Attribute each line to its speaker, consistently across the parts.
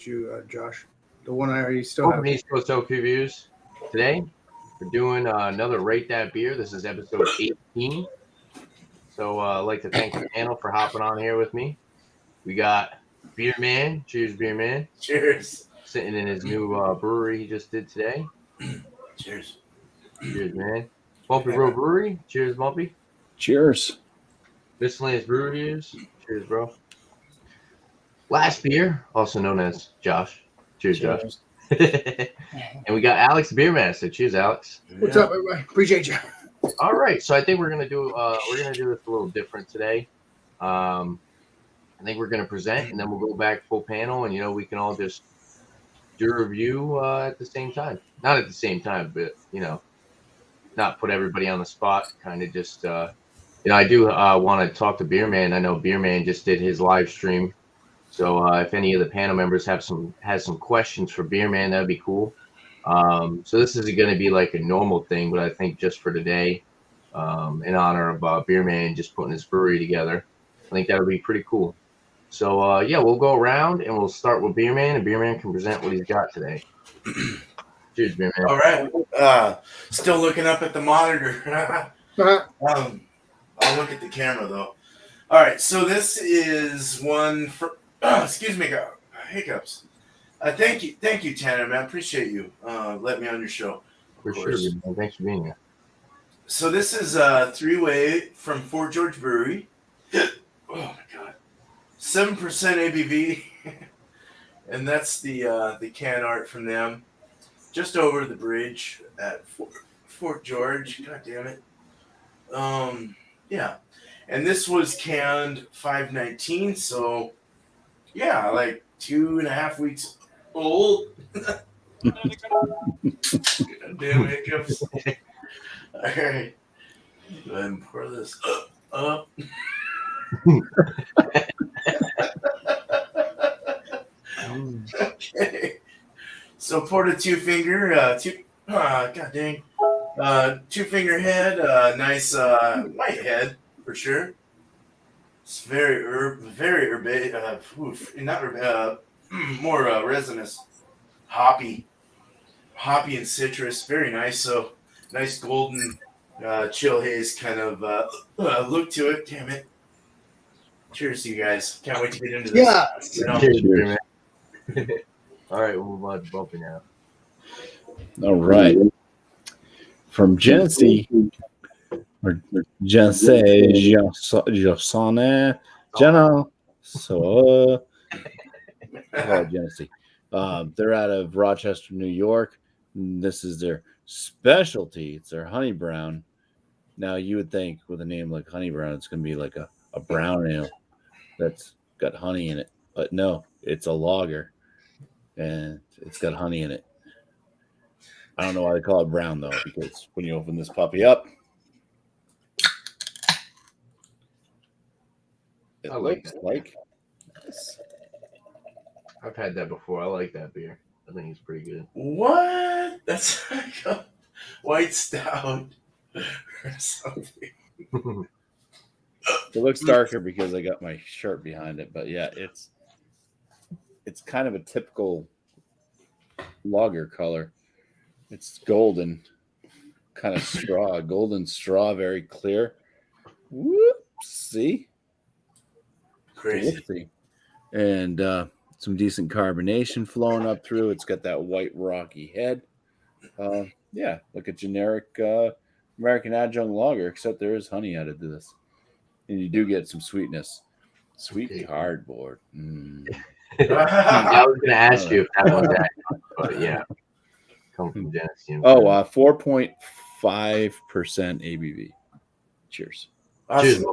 Speaker 1: you, Josh. The one I already still have.
Speaker 2: Welcome to East Coast Oak Reviews. Today, we're doing another Rate That Beer. This is episode 18. So I'd like to thank the panel for hopping on here with me. We got Beer Man. Cheers, Beer Man.
Speaker 3: Cheers.
Speaker 2: Sitting in his new brewery he just did today.
Speaker 3: Cheers.
Speaker 2: Cheers, man. Bumpy Road Brewery. Cheers, Bumpy.
Speaker 4: Cheers.
Speaker 2: Miscellaneous Brew Reviews. Cheers, bro. Last Beer, also known as Josh. Cheers, Josh. And we got Alex the Beer Master. Cheers, Alex.
Speaker 1: What's up, everybody? Appreciate you.
Speaker 2: All right, so I think we're gonna do this a little different today. I think we're gonna present, and then we'll go back full panel, and we can all just do a review at the same time. Not at the same time, but not put everybody on the spot. Kind of just I do want to talk to Beer Man. I know Beer Man just did his live stream, so if any of the panel members has some questions for Beer Man, that'd be cool. So this isn't going to be like a normal thing, but I think just for today, in honor of Beer Man just putting his brewery together, I think that would be pretty cool. So we'll go around and we'll start with Beer Man, and Beer Man can present what he's got today. Cheers, Beer Man.
Speaker 3: All right. Still looking up at the monitor. I'll look at the camera though. All right. So this is one for. Excuse me, hiccups. Thank you, Tanner, man. Appreciate you letting me on your show.
Speaker 2: For sure, man. Thanks for being here.
Speaker 3: So this is a 3-way from Fort George Brewery. Oh my god, 7% ABV, and that's the can art from them. Just over the bridge at Fort George. God damn it. Yeah, and this was canned 5/19. So yeah, like 2.5 weeks old. Damn hiccups. All right. Go ahead and pour this up. Okay. So poured a two-finger, two-finger head, nice white head for sure. It's very more resinous, hoppy and citrus. Very nice. So nice golden chill haze kind of look to it. Damn it. Cheers to you guys. Can't wait to get into this.
Speaker 1: Yeah.
Speaker 2: Cheers, Beer Man. All right, we'll move on to Bumpy now.
Speaker 4: All right. From Genesee, or Genesee, Genesee, Genesee. They're out of Rochester, New York. This is their specialty. It's their honey brown. Now, you would think with a name like honey brown, it's going to be like a brown ale that's got honey in it. But no, it's a lager, and it's got honey in it. I don't know why they call it brown, though, because when you open this puppy up, it looks like this.
Speaker 2: I've had that before. I like that beer. I think it's pretty good.
Speaker 3: What? That's like a white stout or something.
Speaker 4: It looks darker because I got my shirt behind it, but yeah, it's kind of a typical lager color. It's golden, kind of straw, golden straw, very clear. Whoop, see?
Speaker 3: Crazy.
Speaker 4: Whoopsie. And some decent carbonation flowing up through. It's got that white rocky head. Yeah, like a generic American adjunct lager, except there is honey added to this. And you do get some sweetness. Sweet cardboard. Mm.
Speaker 2: I was going to ask you if that was that, but yeah. Come from Genesee.
Speaker 4: 4.5% ABV. Cheers.
Speaker 2: Cheers.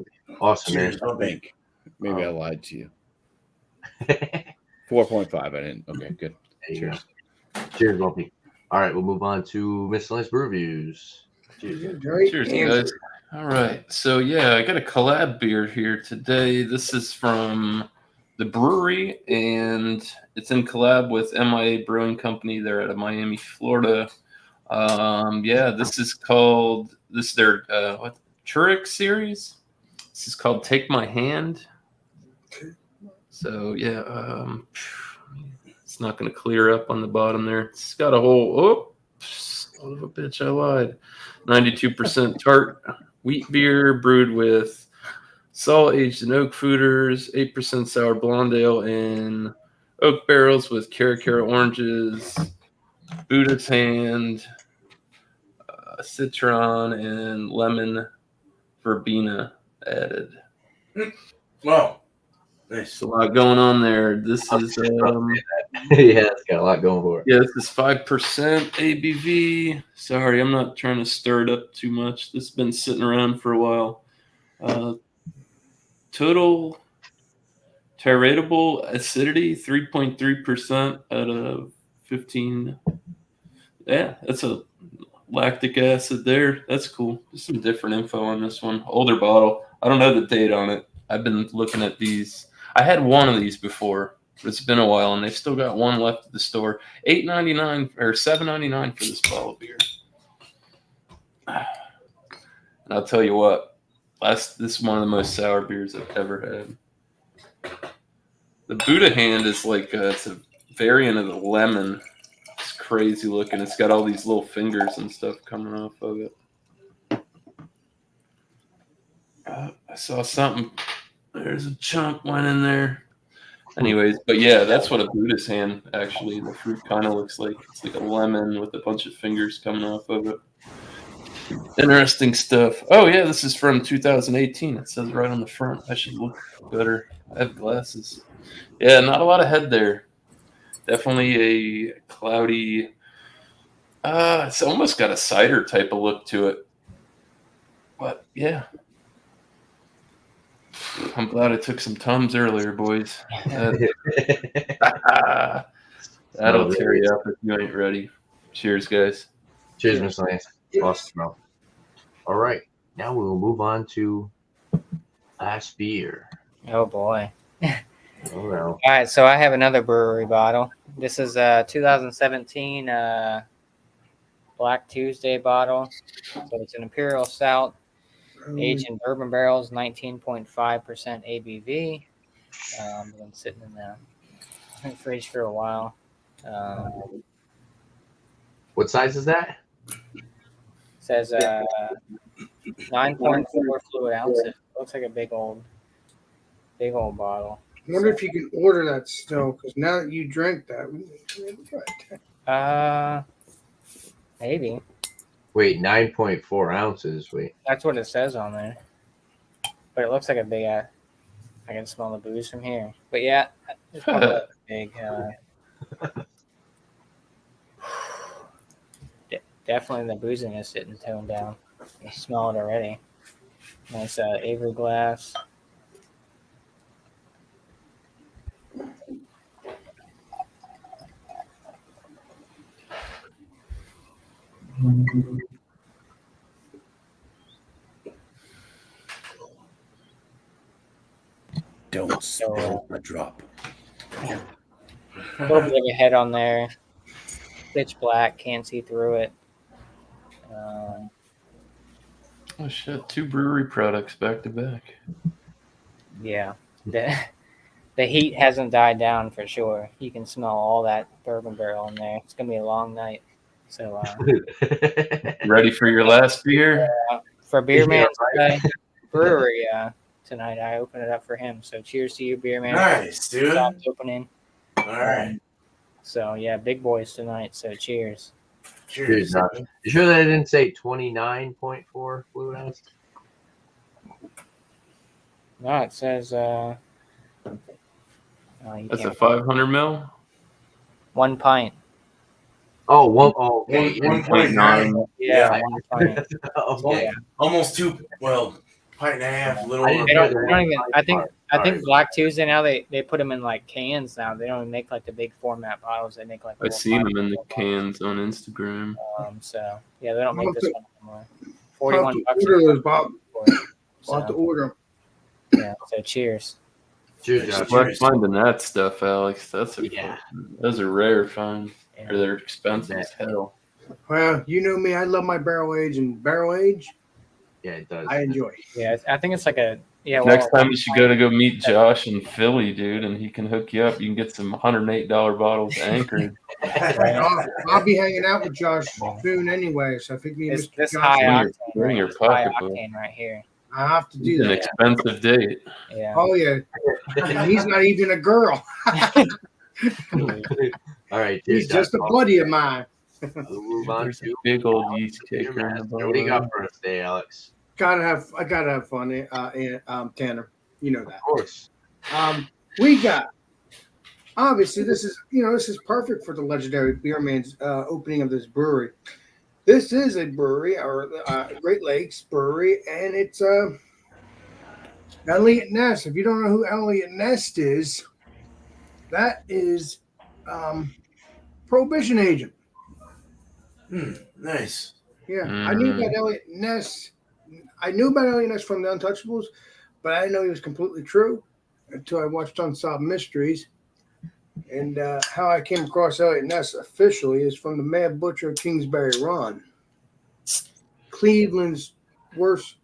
Speaker 2: Awesome,
Speaker 3: Cheers,
Speaker 2: man.
Speaker 4: I think. Maybe I lied to you. 4.5. I didn't. Okay, good.
Speaker 2: Cheers. Cheers, Bumpy. All right, we'll move on to miscellaneous brew reviews. Cheers.
Speaker 5: Cheers, guys. All right. So, yeah, I got a collab beer here today. This is from the Brewery, and it's in collab with MIA Brewing Company. They're out of Miami, Florida. This is their Churrick series. This is called Take My Hand. So, yeah, It's not going to clear up on the bottom there. It's got a whole, oh, son of a bitch, I lied. 92% tart wheat beer brewed with salt aged in oak foeders, 8% sour blonde ale in oak barrels with Caracara oranges, Buddha's hand, citron, and lemon verbena added.
Speaker 3: Wow.
Speaker 5: There's
Speaker 3: Nice.
Speaker 5: a lot going on there. This is
Speaker 2: Yeah, it's got a lot going for it.
Speaker 5: yeah, this is 5% ABV. Sorry, I'm not trying to stir it up too much. This has been sitting around for a while. Total Terratable acidity 3.3% out of 15. Yeah, that's a lactic acid there. That's cool. There's some different info on this one. Older bottle. I don't know the date on it. I've been looking at these. I had one of these before. It's been a while, and they've still got one left at the store. $8.99 or $7.99 for this bottle of beer. And I'll tell you what, this is one of the most sour beers I've ever had. The Buddha hand is like it's a variant of the lemon. It's crazy looking. It's got all these little fingers and stuff coming off of it. I saw something. There's a chunk went in there. Anyways, but yeah, that's what a Buddha's hand actually. The fruit kind of looks like. It's like a lemon with a bunch of fingers coming off of it. Interesting stuff. Oh yeah, this is from 2018. It says right on the front. I should look better. I have glasses. Yeah, not a lot of head there. Definitely a cloudy. It's almost got a cider type of look to it. But yeah. I'm glad I took some Tums earlier, boys. That'll tear you up if you ain't ready. Cheers, guys.
Speaker 2: Cheers, Miss Lance. Awesome smell. All right. Now we will move on to last beer.
Speaker 6: Oh boy.
Speaker 2: Oh no.
Speaker 6: All right, so I have another brewery bottle. This is a 2017 Black Tuesday bottle. So it's an Imperial Stout, aged in bourbon barrels, 19.5% ABV. Been sitting in the fridge for a while.
Speaker 2: What size is that?
Speaker 6: Says 9.4 fluid ounces. Looks like a big old bottle.
Speaker 1: I wonder if you can order that still, because now that you drank that, we can try it.
Speaker 6: Maybe.
Speaker 2: Wait, 9.4 ounces. Wait.
Speaker 6: That's what it says on there. But it looks like a big. I can smell the booze from here. But yeah, it's probably a big. Definitely the booziness didn't tone down. I smell it already. Nice Avery glass.
Speaker 4: Don't
Speaker 6: So,
Speaker 4: spill a drop.
Speaker 6: a little bit of a head on there. Pitch black, can't see through it.
Speaker 5: Oh shit! 2 brewery products back to back.
Speaker 6: Yeah, the heat hasn't died down for sure. You can smell all that bourbon barrel in there. It's gonna be a long night. So
Speaker 5: Ready for your last beer?
Speaker 6: for Beer Man Brewery tonight, I open it up for him. So cheers to you, Beer Man.
Speaker 3: Nice, dude.
Speaker 6: Stop opening.
Speaker 3: All right.
Speaker 6: So yeah, big boys tonight. So cheers.
Speaker 2: Cheers, Josh. You sure that I didn't say 29.4 fluid ounce?
Speaker 6: No, it says you
Speaker 5: That's a
Speaker 6: can't-
Speaker 5: 500 mil.
Speaker 6: 1 pint.
Speaker 2: Oh, one. Oh, okay.
Speaker 3: 1.9.
Speaker 6: Yeah,
Speaker 3: Yeah.
Speaker 6: 1 pint.
Speaker 2: Okay.
Speaker 3: Almost 2. Well, pint and a half. Little.
Speaker 2: I didn't
Speaker 6: They
Speaker 2: know
Speaker 6: don't
Speaker 2: that.
Speaker 6: even. I think
Speaker 3: Alright.
Speaker 6: Black Tuesday now they put them in like cans now. They don't even make like the big format bottles. They make like.
Speaker 5: I've seen them in the cans on Instagram.
Speaker 6: So yeah, they don't make
Speaker 1: I'll
Speaker 6: this
Speaker 1: have
Speaker 6: one anymore.
Speaker 1: I'll have
Speaker 6: $41
Speaker 1: to order those, Bob.
Speaker 6: for it.
Speaker 1: I'll have to
Speaker 6: So,
Speaker 1: order
Speaker 6: yeah. So cheers.
Speaker 2: Cheers, Josh.
Speaker 5: Like finding that stuff, Alex.
Speaker 2: Yeah.
Speaker 5: Those are rare finds,
Speaker 6: Yeah.
Speaker 5: or they're expensive as hell.
Speaker 1: them. Well, you know me. I love my barrel age, and barrel age,
Speaker 2: Yeah, it does.
Speaker 1: I enjoy.
Speaker 6: Yeah, I think it's like a Yeah.
Speaker 5: Next time you should go meet Josh in Philly, dude, and he can hook you up. You can get some $108 bottles anchored.
Speaker 1: I'll be hanging out with Josh soon anyway, so I think me and
Speaker 6: This,
Speaker 1: Mr.
Speaker 6: this
Speaker 1: Josh,
Speaker 6: high
Speaker 5: Bring your
Speaker 6: octane, high
Speaker 5: pocketbook.
Speaker 6: octane right here.
Speaker 1: I have to do
Speaker 5: It's an
Speaker 1: that.
Speaker 5: expensive date.
Speaker 6: Yeah.
Speaker 1: Oh yeah, and he's not even a girl.
Speaker 2: All right,
Speaker 1: He's
Speaker 2: cheers,
Speaker 1: just a
Speaker 2: guys.
Speaker 1: buddy of mine.
Speaker 2: We'll move on
Speaker 5: There's a
Speaker 2: to
Speaker 5: big old yeast
Speaker 2: your
Speaker 5: kicker in the
Speaker 2: master. What do you got
Speaker 5: bottom.
Speaker 2: for us today, Alex?
Speaker 1: I gotta have fun, Tanner. You know that.
Speaker 2: Of course.
Speaker 1: We got obviously this is perfect for the legendary Beer Man's opening of this brewery. This is a brewery, or Great Lakes Brewery, and it's Elliott Ness. If you don't know who Elliott Ness is, that is Prohibition agent.
Speaker 3: Nice.
Speaker 1: Yeah, I knew about Elliott Ness. I knew about Elliott Ness from the Untouchables, but I didn't know he was completely true until I watched Unsolved Mysteries. And how I came across Elliott Ness officially is from the Mad Butcher of Kingsbury Run, Cleveland's worst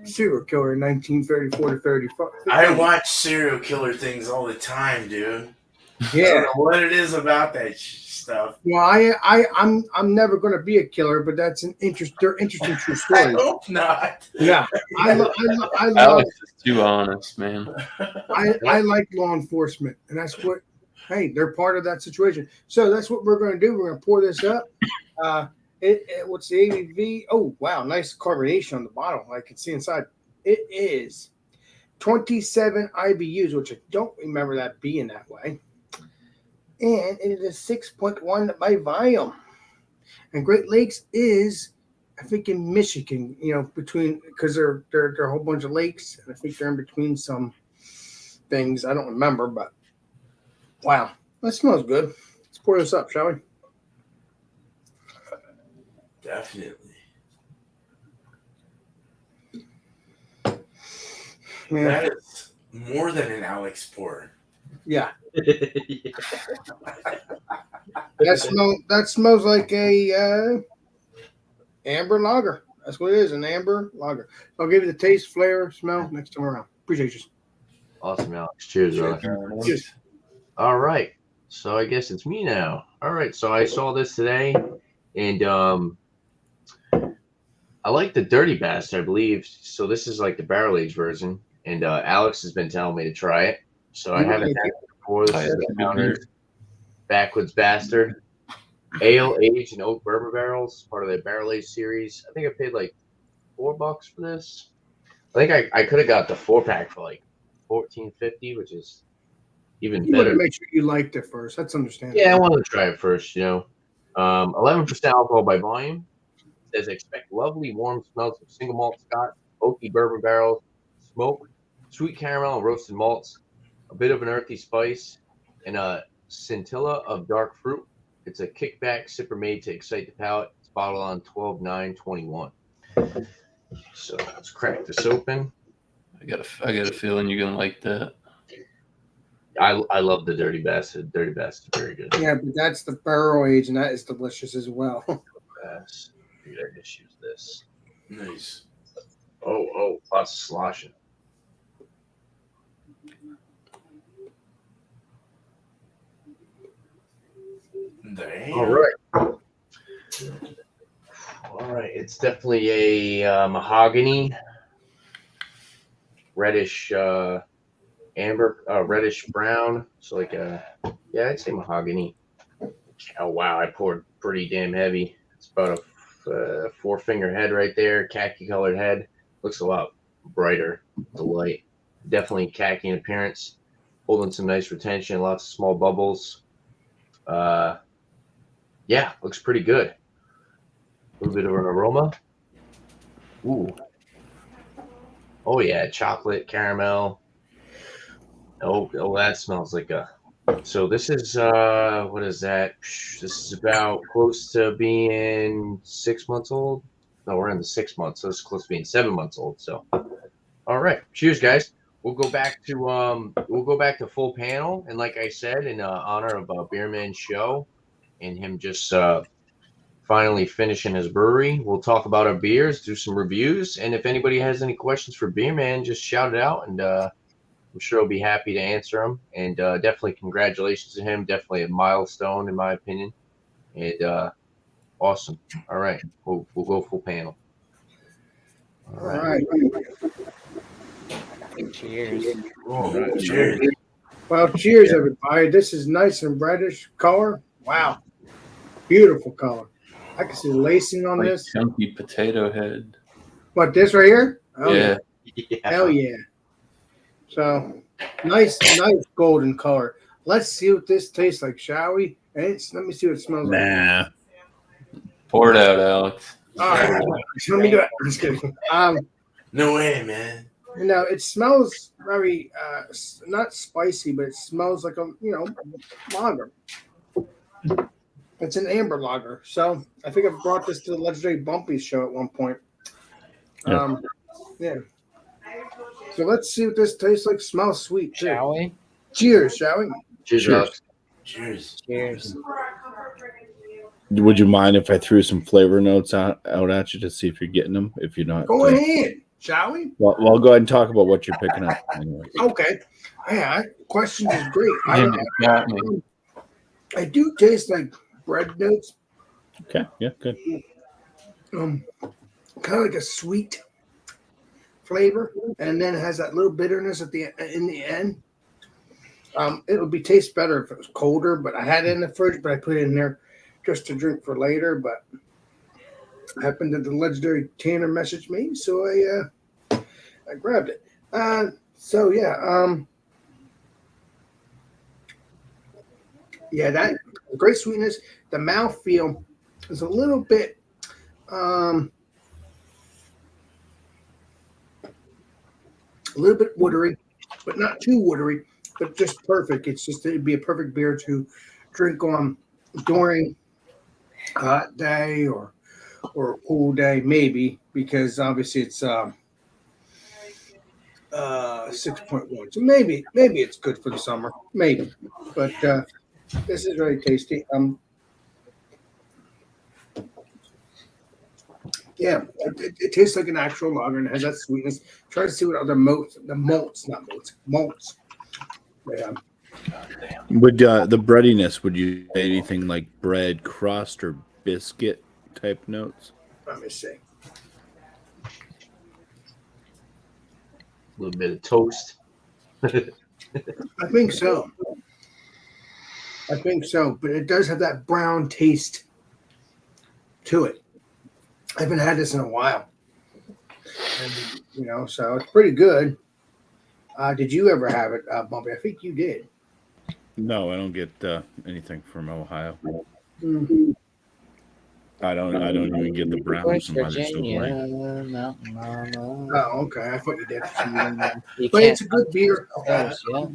Speaker 1: serial killer in 1934 to 35.
Speaker 3: I watch serial killer things all the time, dude. I
Speaker 1: Yeah.
Speaker 3: don't know what it is about that stuff.
Speaker 1: Well, I'm never going to be a killer, but that's they're interesting true
Speaker 3: I
Speaker 1: stories.
Speaker 3: hope not.
Speaker 1: Yeah, I love.
Speaker 5: Alex is too honest, man.
Speaker 1: I like law enforcement, and that's what. Hey, they're part of that situation. So that's what we're going to do. We're going to pour this up. What's the ABV? Oh, wow, nice carbonation on the bottle. I can see inside. It is 27 IBUs, which I don't remember that being that way. And it is 6.1 by volume. And Great Lakes is, I think, in Michigan. Between because they're a whole bunch of lakes, and I think they're in between some things. I don't remember, but. Wow, that smells good. Let's pour this up, shall we?
Speaker 3: Definitely.
Speaker 1: Yeah.
Speaker 3: That is more than an Alex pour.
Speaker 1: Yeah. That smells like a amber lager. That's what it is, an amber lager. I'll give you the taste, flavor, smell next time around. Appreciate you.
Speaker 2: Awesome, Alex. Cheers, brother.
Speaker 1: Cheers.
Speaker 2: All right. So I guess it's me now. All right. So I saw this today, and I like the Dirty Bastard, I believe. So this is like the barrel aged version, and Alex has been telling me to try it. So I haven't had it before. This is the Founder's Backwoods Bastard. Ale aged in oak bourbon barrels, part of their barrel aged series. I think I paid like $4 for this. I think I could have got the 4-pack for like $14.50, which is even
Speaker 1: You
Speaker 2: better.
Speaker 1: want to make sure you liked it first. That's understandable.
Speaker 2: Yeah, I wanted to try it first, 11% alcohol by volume. It says expect lovely warm smells of single malt Scotch, oaky bourbon barrels, smoke, sweet caramel and roasted malts, a bit of an earthy spice, and a scintilla of dark fruit. It's a kickback sipper made to excite the palate. It's bottled on 12/9/21. So let's crack this open.
Speaker 5: I got a feeling you're gonna like that.
Speaker 2: I love the Dirty Bastard. Dirty Bastard, very good.
Speaker 1: Yeah, but that's the barrel age, and that is delicious as well.
Speaker 2: Yes. I just use this.
Speaker 3: Nice.
Speaker 2: Oh, lots of sloshing.
Speaker 3: Damn.
Speaker 2: All right. It's definitely a mahogany, reddish amber, reddish brown. So I'd say mahogany. Oh wow, I poured pretty damn heavy. It's about a 4-finger head right there, khaki colored head. Looks a lot brighter, the light. Definitely khaki in appearance. Holding some nice retention, lots of small bubbles. Yeah, looks pretty good. A little bit of an aroma. Ooh. Oh yeah, chocolate, caramel. Oh, that smells like a. So this is what is that? This is about close to being 6 months old. No, we're in the 6 months, so it's close to being 7 months old. So, all right, cheers, guys. We'll go back to full panel, and like I said, in honor of Beerman's show, and him just finally finishing his brewery. We'll talk about our beers, do some reviews, and if anybody has any questions for Beer Man, just shout it out, and I'm sure he'll be happy to answer them. And definitely congratulations to him. Definitely a milestone in my opinion. And awesome. All right, we'll go full panel.
Speaker 1: All right.
Speaker 6: Cheers.
Speaker 3: Oh, cheers.
Speaker 1: Well, cheers, everybody. This is nice and reddish color. Wow. Beautiful color. I can see lacing on
Speaker 5: Like
Speaker 1: this.
Speaker 5: chunky potato head.
Speaker 1: What, this right here? Oh,
Speaker 5: Yeah.
Speaker 2: Yeah.
Speaker 1: Hell yeah. So, nice golden color. Let's see what this tastes like, shall we? Let me see what it smells like.
Speaker 4: Nah.
Speaker 5: Pour it out, Alex.
Speaker 1: All right. Let me do it. I'm just kidding.
Speaker 3: No way, man.
Speaker 1: It smells very not spicy, but it smells like a lager. It's an amber lager. So I think I've brought this to the legendary Bumpy's show at one point. Yeah. So let's see what this tastes like. Smells sweet too.
Speaker 6: Shall we?
Speaker 1: Cheers, shall we?
Speaker 2: Cheers, Alex.
Speaker 3: Cheers.
Speaker 6: Cheers.
Speaker 4: Would you mind if I threw some flavor notes out at you to see if you're getting them? If you're not,
Speaker 1: Go ahead, shall we?
Speaker 4: Well, I'll go ahead and talk about what you're picking up. Anyway.
Speaker 1: Okay. Yeah, questions is great.
Speaker 5: Man, you got me.
Speaker 1: I do taste like bread notes.
Speaker 4: Okay. Yeah. Good.
Speaker 1: Kind of like a sweet flavor, and then it has that little bitterness in the end. It would taste better if it was colder, but I had it in the fridge, but I put it in there just to drink for later. But happened that the legendary Tanner messaged me, so I grabbed it. So yeah, that great sweetness. The mouthfeel is a little bit watery, but not too watery, but just perfect. It'd be a perfect beer to drink on during a hot day or a cool day, maybe, because obviously it's 6.1. So maybe it's good for the summer, maybe. But this is very tasty. Yeah, it tastes like an actual lager and it has that sweetness. Try to see what other malts. Yeah.
Speaker 4: Would the breadiness? Would you say anything like bread, crust, or biscuit type notes?
Speaker 1: Let me see.
Speaker 2: A little bit of toast.
Speaker 1: I think so. But it does have that brown taste to it. I haven't had this in a while. And, so it's pretty good. Did you ever have it, Bumpy? I think you did.
Speaker 4: No, I don't get anything from Ohio.
Speaker 1: Mm-hmm.
Speaker 4: I don't even get the browns.
Speaker 6: West Virginia, Mountain Mama.
Speaker 1: Oh, okay. I thought you did.
Speaker 6: You
Speaker 1: But
Speaker 6: can't
Speaker 1: it's a good beer.
Speaker 6: taste, yeah.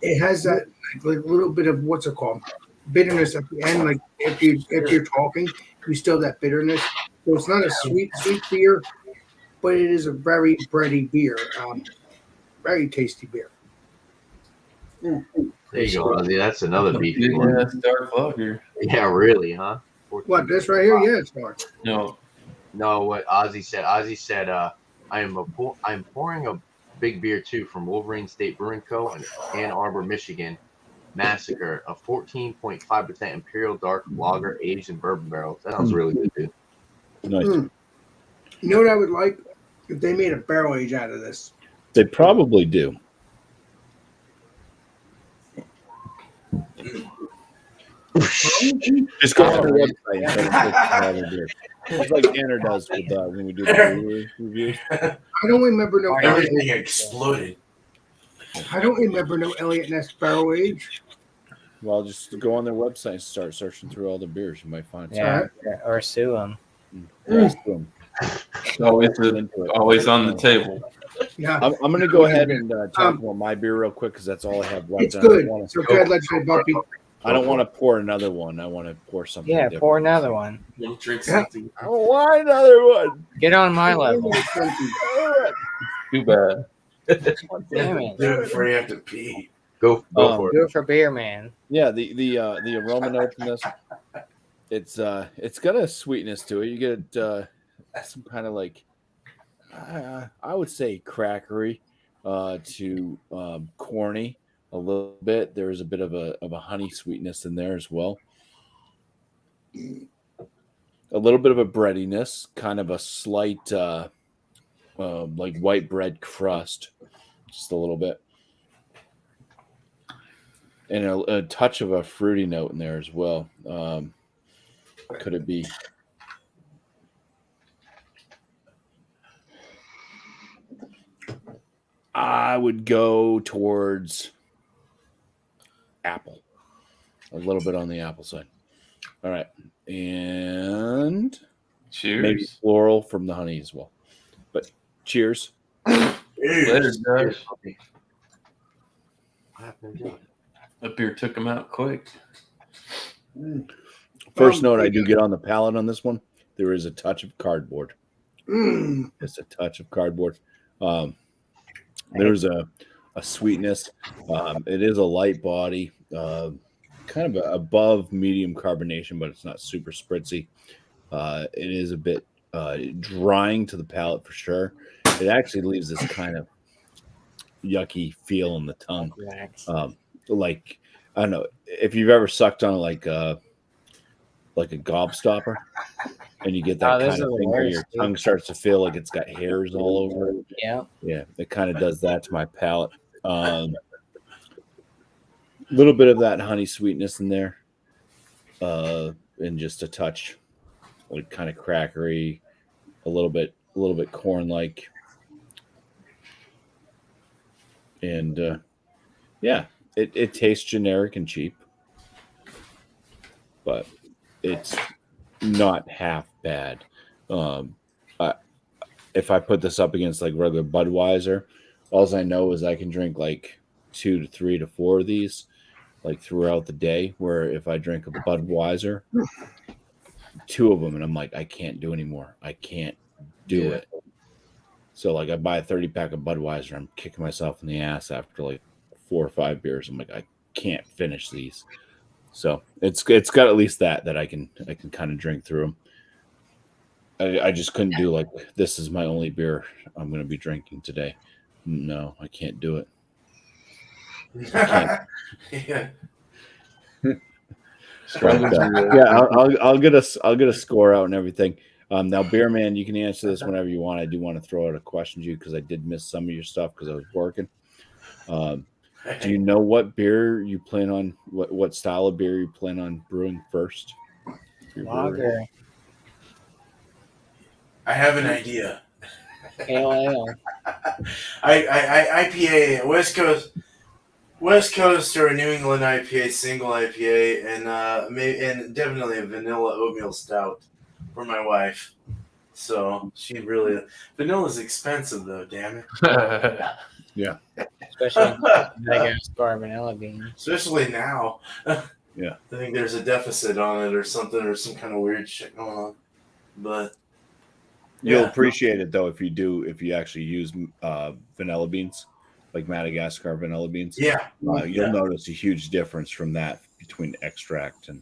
Speaker 1: It has that like little bit of what's it called? Bitterness at the end. Like if you're talking, you still have that bitterness. So it's not a sweet beer, but it is a very bready beer. Very tasty beer.
Speaker 2: There you go, Ozzy. That's another beefy one.
Speaker 5: Yeah, dark lager.
Speaker 2: Yeah, really, huh?
Speaker 1: What, this right here? Yeah, it's hard.
Speaker 5: No,
Speaker 2: What Ozzy said. Ozzy said, I'm pouring a big beer too from Wolverine State Brewing Co. in Ann Arbor, Michigan. Massacre, a 14.5% Imperial Dark Lager aged in bourbon barrels. That sounds really good, dude.
Speaker 4: Nice.
Speaker 1: You know what I would like if they made a barrel age out of this?
Speaker 4: They probably do. Just go on their website and look at all their beer. It's like Tanner does with when we do the brewery reviews.
Speaker 1: I don't remember no
Speaker 3: Everything exploded.
Speaker 1: Elliot Ness barrel age.
Speaker 4: Well, just go on their website and start searching through all the beers. You might find
Speaker 6: Yeah, or sue them.
Speaker 4: something.
Speaker 5: always on the table.
Speaker 1: Yeah,
Speaker 4: I'm going to go ahead and talk about my beer real quick because that's all I have left.
Speaker 1: it's good. So go ahead, legendary Bumpy.
Speaker 4: I don't want to pour another one. I want to pour something
Speaker 6: Yeah,
Speaker 4: different.
Speaker 6: pour another one.
Speaker 3: You'll drink something.
Speaker 4: Why another one?
Speaker 6: Get on my level.
Speaker 5: Too bad.
Speaker 6: Damn it.
Speaker 3: Do it before you have to pee.
Speaker 2: Go for it.
Speaker 6: Do it for beer, man.
Speaker 4: Yeah, the aroma notes in this It's got a sweetness to it. You get some kind of like I would say crackery to corny a little bit. There's a bit of a honey sweetness in there as well. A little bit of a breadiness, kind of a slight like white bread crust, just a little bit, and a touch of a fruity note in there as well. Could it be? I would go towards apple, a little bit on the apple side. All right, and
Speaker 5: Cheers.
Speaker 4: maybe floral from the honey as well. But cheers.
Speaker 5: Later, guys.
Speaker 2: Cheers.
Speaker 5: That beer took him out quick.
Speaker 4: First note I do get on the palate on this one, there is a touch of cardboard. Just a touch of cardboard. There's a sweetness. It is a light body, kind of above medium carbonation, but it's not super spritzy. It is a bit drying to the palate for sure. It actually leaves this kind of yucky feel in the tongue. Like, I don't know if you've ever sucked on like a gobstopper and you get that kind of thing where your tongue starts to feel like it's got hairs all over it. Yeah, it kind of does that to my palate. Little bit of that honey sweetness in there, and just a touch, like kind of crackery, a little bit corn like, and yeah, it tastes generic and cheap, but it's not half bad. If I put this up against like regular Budweiser, all I know is I can drink like 2 to 3 to 4 of these like throughout the day, where if I drink a Budweiser, 2 of them and I'm like, I can't do anymore. I can't do it. So like I buy a 30 pack of Budweiser, I'm kicking myself in the ass after like 4 or 5 beers. I'm like, I can't finish these. So it's got at least that I can kind of drink through them. I just couldn't do like, this is my only beer I'm going to be drinking today. No, I can't do it. I can't. I'll get a score out and everything. Now, Beer Man, you can answer this whenever you want. I do want to throw out a question to you because I did miss some of your stuff because I was working. Do you know what beer you plan on? What style of beer you plan on brewing first?
Speaker 6: Lager.
Speaker 3: I have an idea.
Speaker 6: Pale ale.
Speaker 3: IPA, West Coast or a New England IPA, single IPA, and definitely a vanilla oatmeal stout for my wife. So she really, vanilla's expensive though, damn it.
Speaker 4: Yeah.
Speaker 6: Especially Madagascar vanilla beans.
Speaker 3: Especially now.
Speaker 4: Yeah.
Speaker 3: I think there's a deficit on it or something, or some kind of weird shit going on. But
Speaker 4: you'll appreciate it though if you actually use vanilla beans, like Madagascar vanilla beans.
Speaker 3: Yeah.
Speaker 4: You'll notice a huge difference from that between extract and.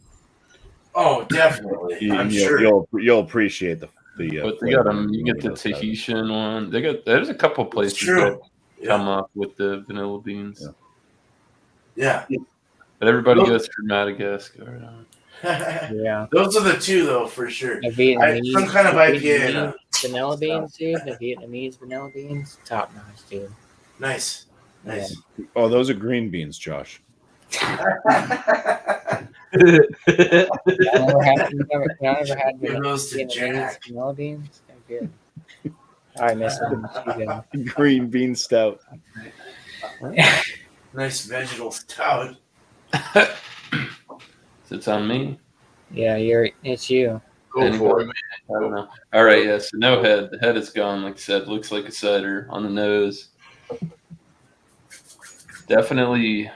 Speaker 3: Oh, definitely. I'm sure
Speaker 4: you'll appreciate the.
Speaker 5: But they got them. You get the Tahitian one. There's a couple places that come up with the vanilla beans.
Speaker 3: Yeah.
Speaker 5: But everybody goes through Madagascar.
Speaker 6: Yeah.
Speaker 3: Those are the two though for sure.
Speaker 6: Some
Speaker 3: kind of IPA.
Speaker 6: Vanilla beans, dude. The Vietnamese vanilla beans, top notch, dude.
Speaker 3: Nice.
Speaker 6: Yeah.
Speaker 4: Oh, those are green beans, Josh.
Speaker 6: I never had Vietnamese vanilla beans. They're good. All right, Miss.
Speaker 4: Green bean stout.
Speaker 3: Nice vegetable stout.
Speaker 5: So it's on me.
Speaker 6: Yeah, it's you.
Speaker 3: Go for it.
Speaker 5: I don't know. All right, yeah. So no head. The head is gone. Like I said, looks like a cider on the nose. Definitely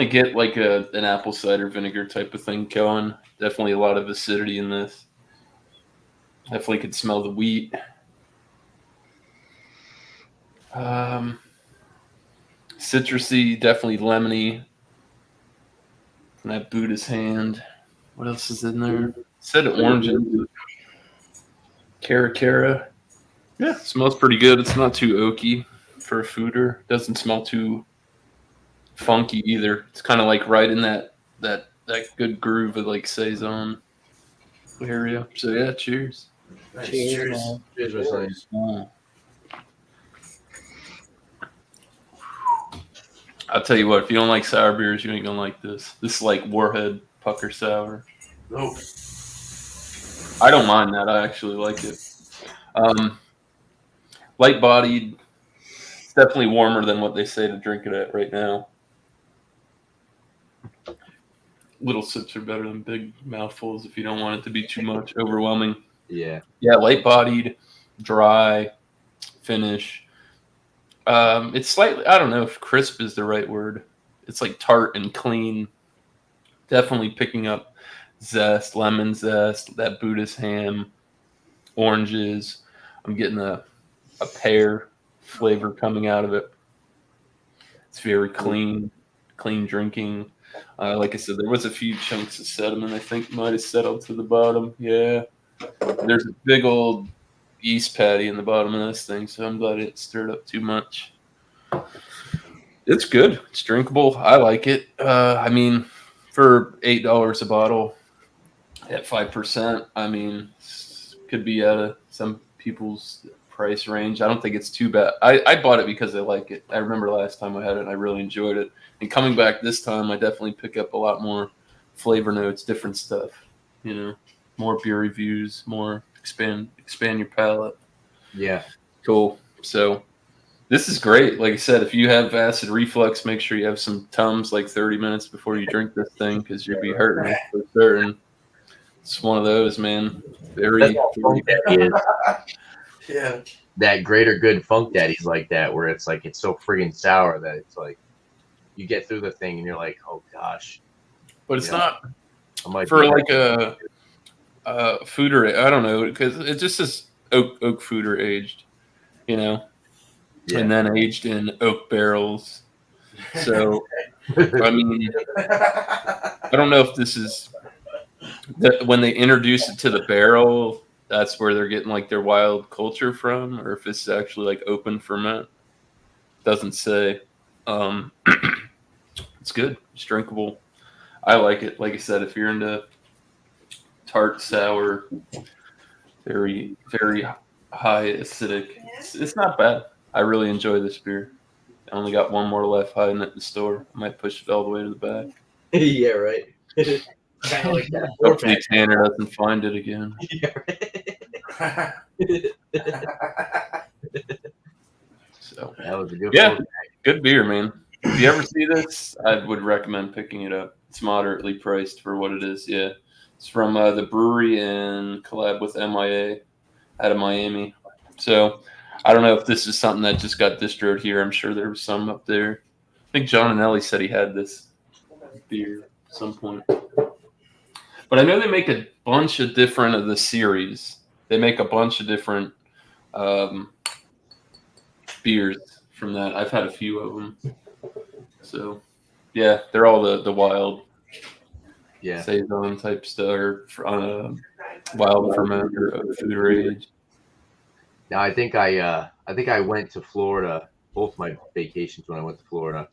Speaker 5: get like an apple cider vinegar type of thing going. Definitely a lot of acidity in this. Definitely could smell the wheat. Citrusy, definitely lemony. And that Buddha's hand. What else is in there? It said oranges. Cara. Yeah, smells pretty good. It's not too oaky for a foeder. Doesn't smell too funky either. It's kind of like right in that good groove of like saison area. So yeah, cheers.
Speaker 3: Nice.
Speaker 6: Cheers,
Speaker 3: Cheers.
Speaker 6: man.
Speaker 2: Cheers, my son.
Speaker 5: I'll tell you what, if you don't like sour beers, you ain't gonna like this. This is like Warhead Pucker Sour.
Speaker 3: Oh,
Speaker 5: I don't mind that. I actually like it. Light bodied. It's definitely warmer than what they say to drink it at right now. Little sips are better than big mouthfuls if you don't want it to be too much overwhelming.
Speaker 2: Yeah.
Speaker 5: Yeah, light bodied, dry finish. It's slightly, I don't know if crisp is the right word. It's like tart and clean. Definitely picking up zest, lemon zest, that Buddhist ham, oranges. I'm getting a pear flavor coming out of it. It's very clean drinking. Like I said, there was a few chunks of sediment I think might have settled to the bottom. Yeah. There's a big old yeast patty in the bottom of this thing, so I'm glad it stirred up too much. It's good. It's drinkable. I like it. I mean, for $8 a bottle at 5%, I mean, could be out of some people's price range. I don't think it's too bad. I bought it because I like it. I remember last time I had it, and I really enjoyed it. And coming back this time, I definitely pick up a lot more flavor notes, different stuff. You know, more beer reviews, more expand your palate.
Speaker 2: Yeah.
Speaker 5: Cool. So this is great. Like I said, if you have acid reflux, make sure you have some Tums like 30 minutes before you drink this thing because you'll be hurting for certain. It's one of those, man.
Speaker 2: That's how Funk Daddy is.
Speaker 3: yeah.
Speaker 2: That greater good Funk Daddy's like that, where it's like it's so friggin' sour that it's like you get through the thing and you're like, oh gosh.
Speaker 5: But it's not
Speaker 2: I might
Speaker 5: for
Speaker 2: be
Speaker 5: like a foeder. I don't know, because it just says oak foeder aged, you know, and then aged in oak barrels. So I mean, I don't know if this is when they introduce it to the barrel, that's where they're getting like their wild culture from, or if it's actually like open ferment. Doesn't say. It's good. It's drinkable. I like it. Like I said, if you're into tart, sour, very, very high acidic, it's not bad. I really enjoy this beer. I only got one more left hiding at the store. I might push it all the way to the back.
Speaker 2: Yeah, right. Kind of like that.
Speaker 5: Hopefully Tanner doesn't find it again.
Speaker 2: Yeah,
Speaker 5: So
Speaker 2: that was a good one.
Speaker 5: Good beer, man. If you ever see this, I would recommend picking it up. It's moderately priced for what it is. Yeah, it's from the brewery and collab with MIA out of Miami. So I don't know if this is something that just got distroed here. I'm sure there was some up there. I think John and Ellie said he had this beer at some point. But I know they make a bunch of different of the series. They make a bunch of different beers from that. I've had a few of them. So, yeah, they're all the wild, saison type stuff, or wild ferment or food age.
Speaker 2: Now I think I went to Florida. Both my vacations when I went to Florida,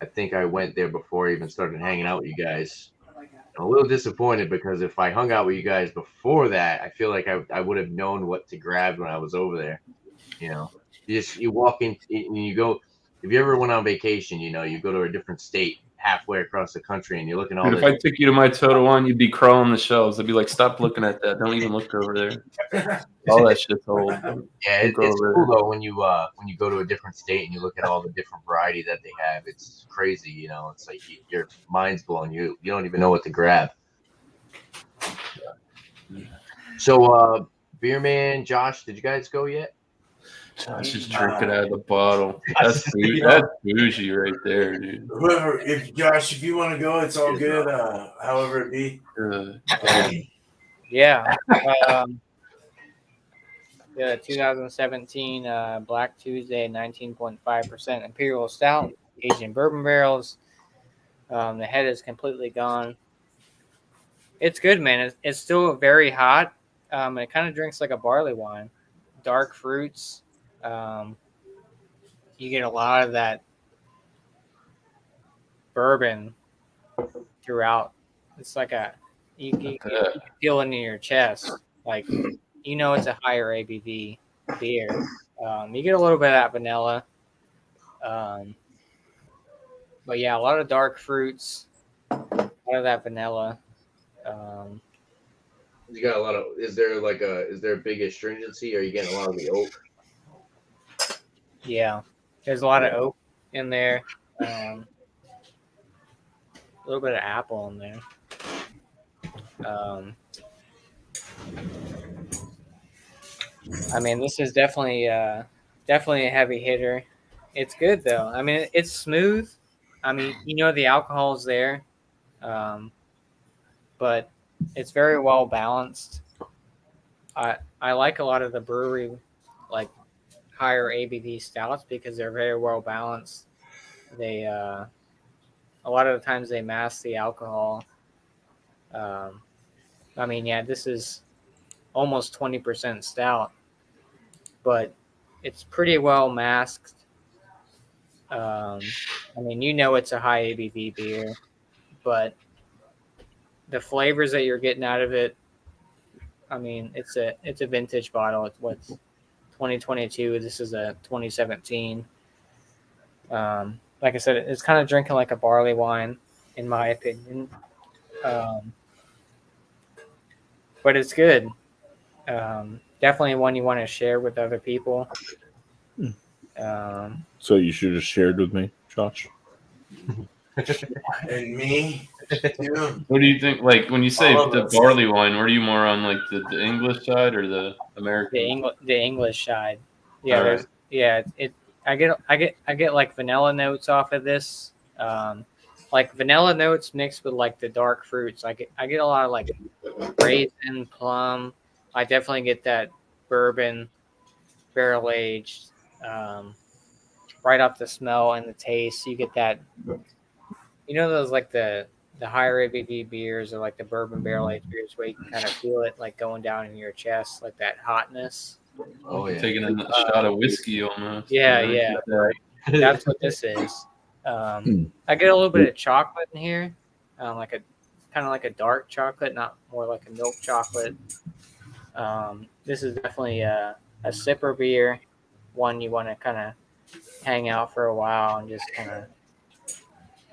Speaker 2: I think I went there before I even started hanging out with you guys. I'm a little disappointed because if I hung out with you guys before that, I feel like I would have known what to grab when I was over there. You know, you walk in and you go. If you ever went on vacation, you know, you go to a different state halfway across the country and you're looking all.
Speaker 5: Dude, if I took you to my Total Wine, you'd be crawling the shelves. I'd be like, stop looking at that. Don't even look over there. All that shit's old.
Speaker 2: Yeah, it's cool though when you go to a different state and you look at all the different variety that they have. It's crazy, you know. It's like your mind's blown. You don't even know what to grab. So, Beer Man, Josh, did you guys go yet?
Speaker 5: Josh is drinking out of the bottle. That's bougie right there, dude.
Speaker 3: Whoever, if Josh, if you want to go, it's all good. However it be.
Speaker 6: Yeah. The 2017 Black Tuesday 19.5% Imperial Stout, aged in bourbon barrels. The head is completely gone. It's good, man. It's still very hot. It kind of drinks like a barley wine. Dark fruits. You get a lot of that bourbon throughout. It's like you can feel it in your chest. Like, it's a higher ABV beer. You get a little bit of that vanilla. But yeah, a lot of dark fruits, a lot of that vanilla.
Speaker 2: You got a lot of. Is there a big astringency? Are you getting a lot of the oak?
Speaker 6: Yeah, there's a lot of oak in there. A little bit of apple in there. I mean, this is definitely a heavy hitter. It's good though. I mean, it's smooth. I mean, the alcohol's there, but it's very well balanced. I like a lot of the brewery, like higher ABV stouts because they're very well balanced. They a lot of the times they mask the alcohol. I mean, yeah, this is almost 20% stout, but it's pretty well masked. I mean, it's a high ABV beer, but the flavors that you're getting out of it, I mean, it's a vintage bottle. It's what's 2022. This is a 2017. Like I said, it's kind of drinking like a barley wine, in my opinion. But it's good. Definitely one you want to share with other people.
Speaker 4: So you should have shared with me, Josh.
Speaker 3: And me too.
Speaker 5: What do you think? Like when you say
Speaker 3: All of
Speaker 5: the
Speaker 3: us.
Speaker 5: barley wine, what are you more on, like the English side or the American?
Speaker 6: The English side. Yeah,
Speaker 5: All right.
Speaker 6: I get like vanilla notes off of this. Like vanilla notes mixed with like the dark fruits. I get a lot of like raisin, plum. I definitely get that bourbon, barrel aged. Right off the smell and the taste, you get that. Those like the higher ABV beers or like the bourbon barrel aged beers where you can kind of feel it like going down in your chest, like that hotness.
Speaker 2: Oh yeah.
Speaker 5: Taking a shot of whiskey almost.
Speaker 6: Yeah. That's what this is. I get a little bit of chocolate in here, like a kind of like a dark chocolate, not more like a milk chocolate. This is definitely a sipper beer, one you want to kind of hang out for a while and just kind of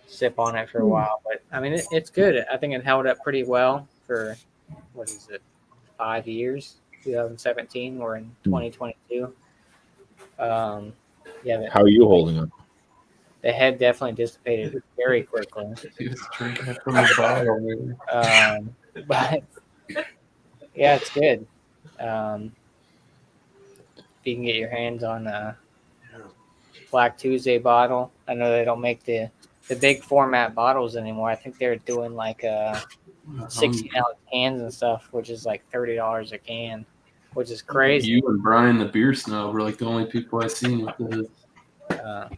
Speaker 6: sip on it for a while. But I mean, it's good. I think it held up pretty well for 5 years. 2017. We're in 2022. Yeah.
Speaker 4: How are you holding up?
Speaker 6: The head definitely dissipated very quickly.
Speaker 5: He was drinking from the bottle. Man.
Speaker 6: But yeah, it's good. If you can get your hands on a Black Tuesday bottle, I know they don't make the big format bottles anymore. I think they're doing like 16-ounce cans and stuff, which is like $30 a can, which is crazy.
Speaker 5: You and Brian, the beer snob, were like the only people I've seen with this.
Speaker 1: I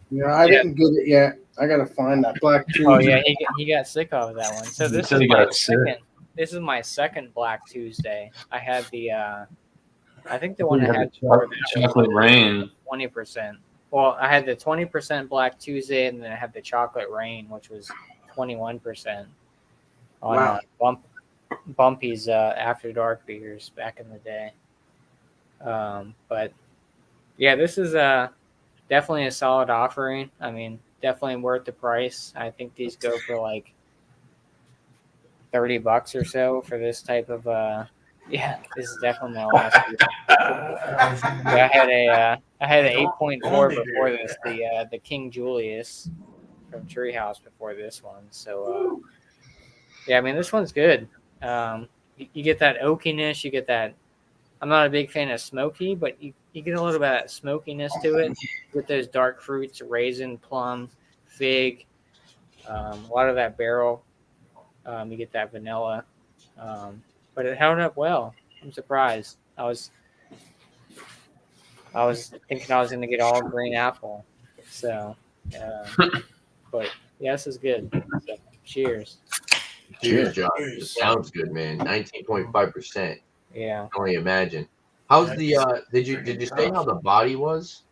Speaker 1: didn't get it yet. I gotta find that Black Tuesday.
Speaker 6: Oh yeah, he got sick of that one. So this is my second Black Tuesday. I had the I think the one I had
Speaker 5: chocolate rain
Speaker 6: 20%. Well, I had the 20% Black Tuesday, and then I had the chocolate rain, which was 21% on Bumpy's After Dark beers back in the day. But yeah, this is definitely a solid offering. I mean, definitely worth the price. I think these go for like $30 or so for this type of. Yeah, this is definitely my last beer. Yeah, I had an 8.4 before this, the King Julius from Treehouse before this one. So yeah, I mean this one's good. You get that oakiness, you get that. I'm not a big fan of smoky, but you get a little bit of that smokiness to it with those dark fruits, raisin, plum, fig, a lot of that barrel. You get that vanilla, but it held up well. I'm surprised. I was thinking I was going to get all green apple. So, but yeah, this is good. So, cheers.
Speaker 2: Cheers, Josh. It
Speaker 3: Cheers.
Speaker 2: sounds good, man. 19.5%.
Speaker 6: Yeah.
Speaker 2: I can only imagine. How's the did you say how the body was?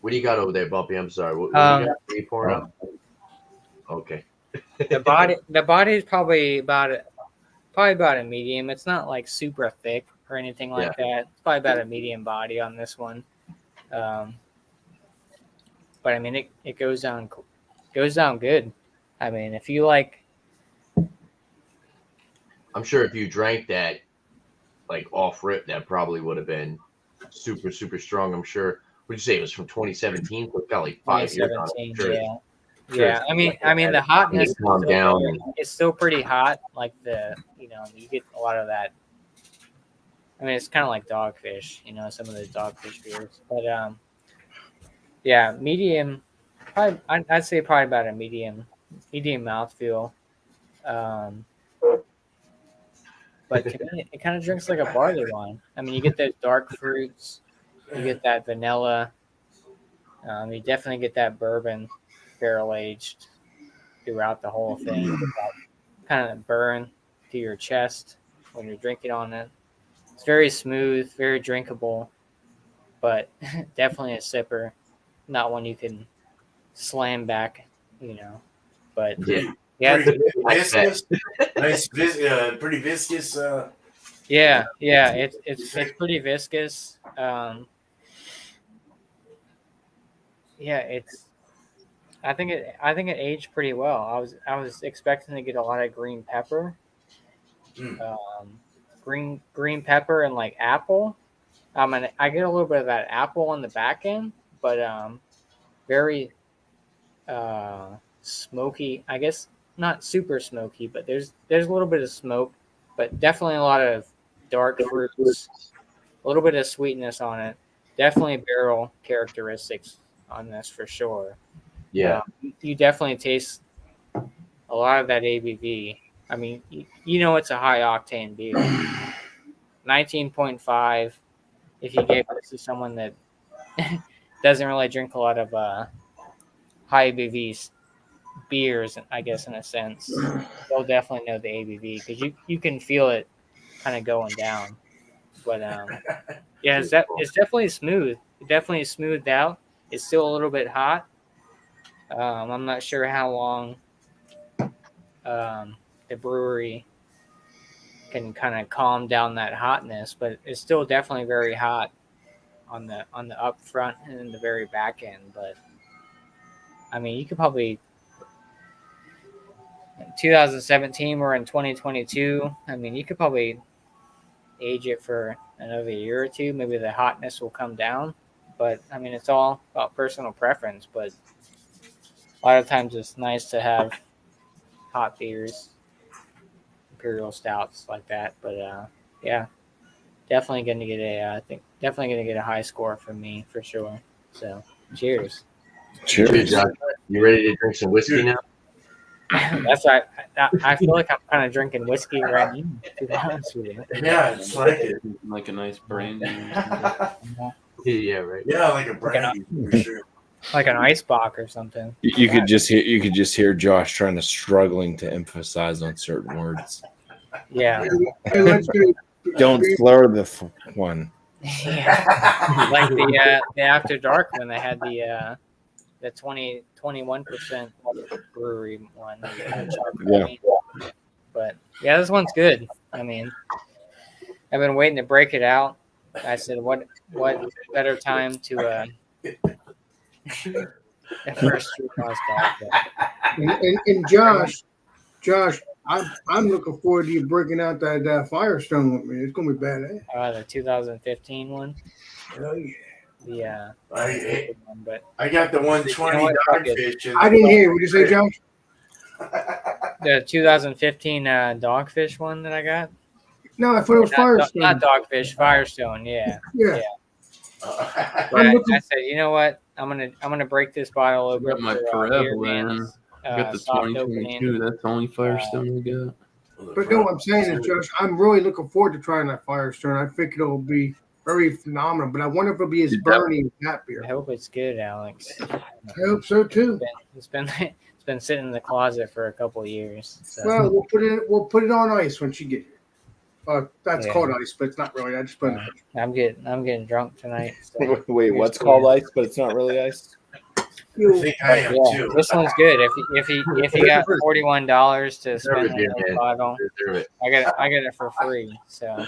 Speaker 2: What do you got over there, Bumpy? I'm sorry. What do you got? What are you pouring up? Okay.
Speaker 6: The body is probably about a medium. It's not like super thick or anything like that. It's probably about a medium body on this one. But I mean, it goes down good. I mean, if you like,
Speaker 2: I'm sure if you drank that like off rip, that probably would have been super, super strong. I'm sure. Would you say it was from 2017? So it's got like 5 years on it.
Speaker 6: 2017,
Speaker 2: Sure.
Speaker 6: yeah.
Speaker 2: Sure
Speaker 6: Yeah, I mean, the hotness is
Speaker 2: calm
Speaker 6: still
Speaker 2: down.
Speaker 6: it's still pretty hot. Like you get a lot of that. I mean, it's kind of like Dogfish, some of the Dogfish beers. But yeah, medium. Probably, I'd say probably about a medium mouthfeel. But to me, it kind of drinks like a barley wine. I mean, you get those dark fruits, you get that vanilla. You definitely get that bourbon barrel aged throughout the whole thing. That kind of burn to your chest when you're drinking on it. It's very smooth, very drinkable, but definitely a sipper. Not one you can slam back, But yeah,
Speaker 3: Pretty viscous. Pretty viscous.
Speaker 6: yeah, it's pretty viscous. Yeah, I think it aged pretty well. I was expecting to get a lot of green pepper, green pepper and like apple. I get a little bit of that apple on the back end, but very smoky. I guess not super smoky, but there's a little bit of smoke, but definitely a lot of dark fruits, a little bit of sweetness on it. Definitely barrel characteristics on this for sure.
Speaker 2: Yeah.
Speaker 6: You definitely taste a lot of that ABV. I mean, it's a high octane beer. 19.5. If you gave this to someone that doesn't really drink a lot of high ABV beers, I guess in a sense, they'll definitely know the ABV because you can feel it kind of going down. But yeah, it's definitely smooth. It definitely smoothed out. It's still a little bit hot. I'm not sure how long the brewery can kind of calm down that hotness, but it's still definitely very hot on the up front and in the very back end. But I mean, you could probably 2017, we're in 2022. I mean, you could probably age it for another year or two. Maybe the hotness will come down. But I mean, it's all about personal preference. But a lot of times it's nice to have hot beers, imperial stouts like that. But yeah, definitely going to get a high score from me for sure. So cheers.
Speaker 2: Cheers, Josh. You ready to drink some whiskey now?
Speaker 6: That's right. I feel like I'm kind of drinking whiskey right now, to be honest with you.
Speaker 3: Yeah, it's like it.
Speaker 5: Like a nice brandy.
Speaker 2: Yeah, right.
Speaker 3: Yeah, like a brandy for sure.
Speaker 6: Like an ice bock or something.
Speaker 4: You could just hear Josh struggling to emphasize on certain words.
Speaker 6: Yeah.
Speaker 1: Hey, let's do
Speaker 4: Don't slur the one.
Speaker 6: Yeah. Like the After Dark when they had the 21% brewery one.
Speaker 4: Yeah.
Speaker 6: But yeah, this one's good. I mean, I've been waiting to break it out. I said, what better time to the first two
Speaker 1: and Josh, I'm looking forward to you breaking out that Firestone with me. It's gonna be badass.
Speaker 6: The 2015 one.
Speaker 1: Oh yeah.
Speaker 6: Yeah. But
Speaker 3: I got the 120 Dogfish.
Speaker 1: I didn't hear. What did you say, Josh?
Speaker 6: the 2015 Dogfish one that I got.
Speaker 1: No, I thought it was Firestone.
Speaker 6: Not Dogfish, Firestone. Yeah.
Speaker 1: Yeah.
Speaker 6: But I said, you know what? I'm gonna break this bottle
Speaker 5: I
Speaker 6: open.
Speaker 5: got my Forever one. I got the 2022. That's the only Firestone I got.
Speaker 1: But no, what I'm saying is, Josh, I'm really looking forward to trying that Firestone. I think it'll be very phenomenal. But I wonder if it'll be as burny as that beer.
Speaker 6: I hope it's good, Alex.
Speaker 1: I hope so too.
Speaker 6: It's been It's been sitting in the closet for a couple of years. So.
Speaker 1: Well, we'll put it on ice once you get here. That's
Speaker 6: Yeah.
Speaker 1: called ice, but it's not really. I just put.
Speaker 6: I'm getting drunk tonight. So
Speaker 7: Wait,
Speaker 6: here's
Speaker 7: what's
Speaker 6: to
Speaker 7: called
Speaker 6: you.
Speaker 7: ice, but it's not really ice?
Speaker 3: I think I am
Speaker 6: Yeah,
Speaker 3: too.
Speaker 6: this one's good. If you got $41 to spend on
Speaker 2: beer,
Speaker 6: this
Speaker 2: man.
Speaker 6: bottle,
Speaker 2: Deserve it.
Speaker 6: I got it for free. So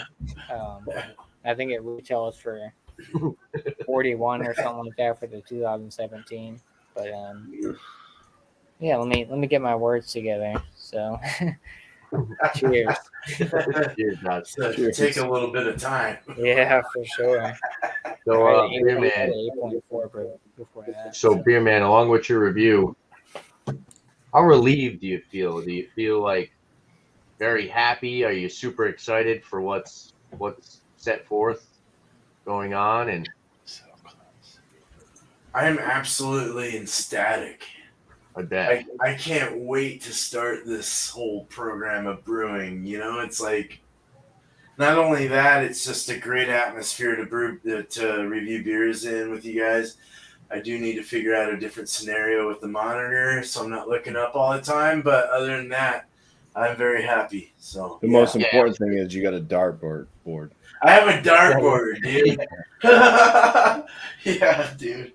Speaker 6: I think it retails for 41 or something like that for the 2017. But yeah, let me get my words together. So cheers.
Speaker 2: Cheers, Josh.
Speaker 3: So take a little bit of time.
Speaker 6: Yeah, for sure.
Speaker 2: So, beer man.
Speaker 6: 8.4 before that.
Speaker 2: So, beer man, along with your review, how relieved do you feel? Do you feel like very happy? Are you super excited for what's set forth going on? And
Speaker 3: I am absolutely ecstatic.
Speaker 2: I bet.
Speaker 3: I can't wait to start this whole program of brewing. You know, it's like not only that, it's just a great atmosphere to review beers in with you guys. I do need to figure out a different scenario with the monitor, so I'm not looking up all the time. But other than that, I'm very happy. So
Speaker 7: The most important thing is you got a dartboard.
Speaker 3: I have a dartboard, dude. Yeah, dude.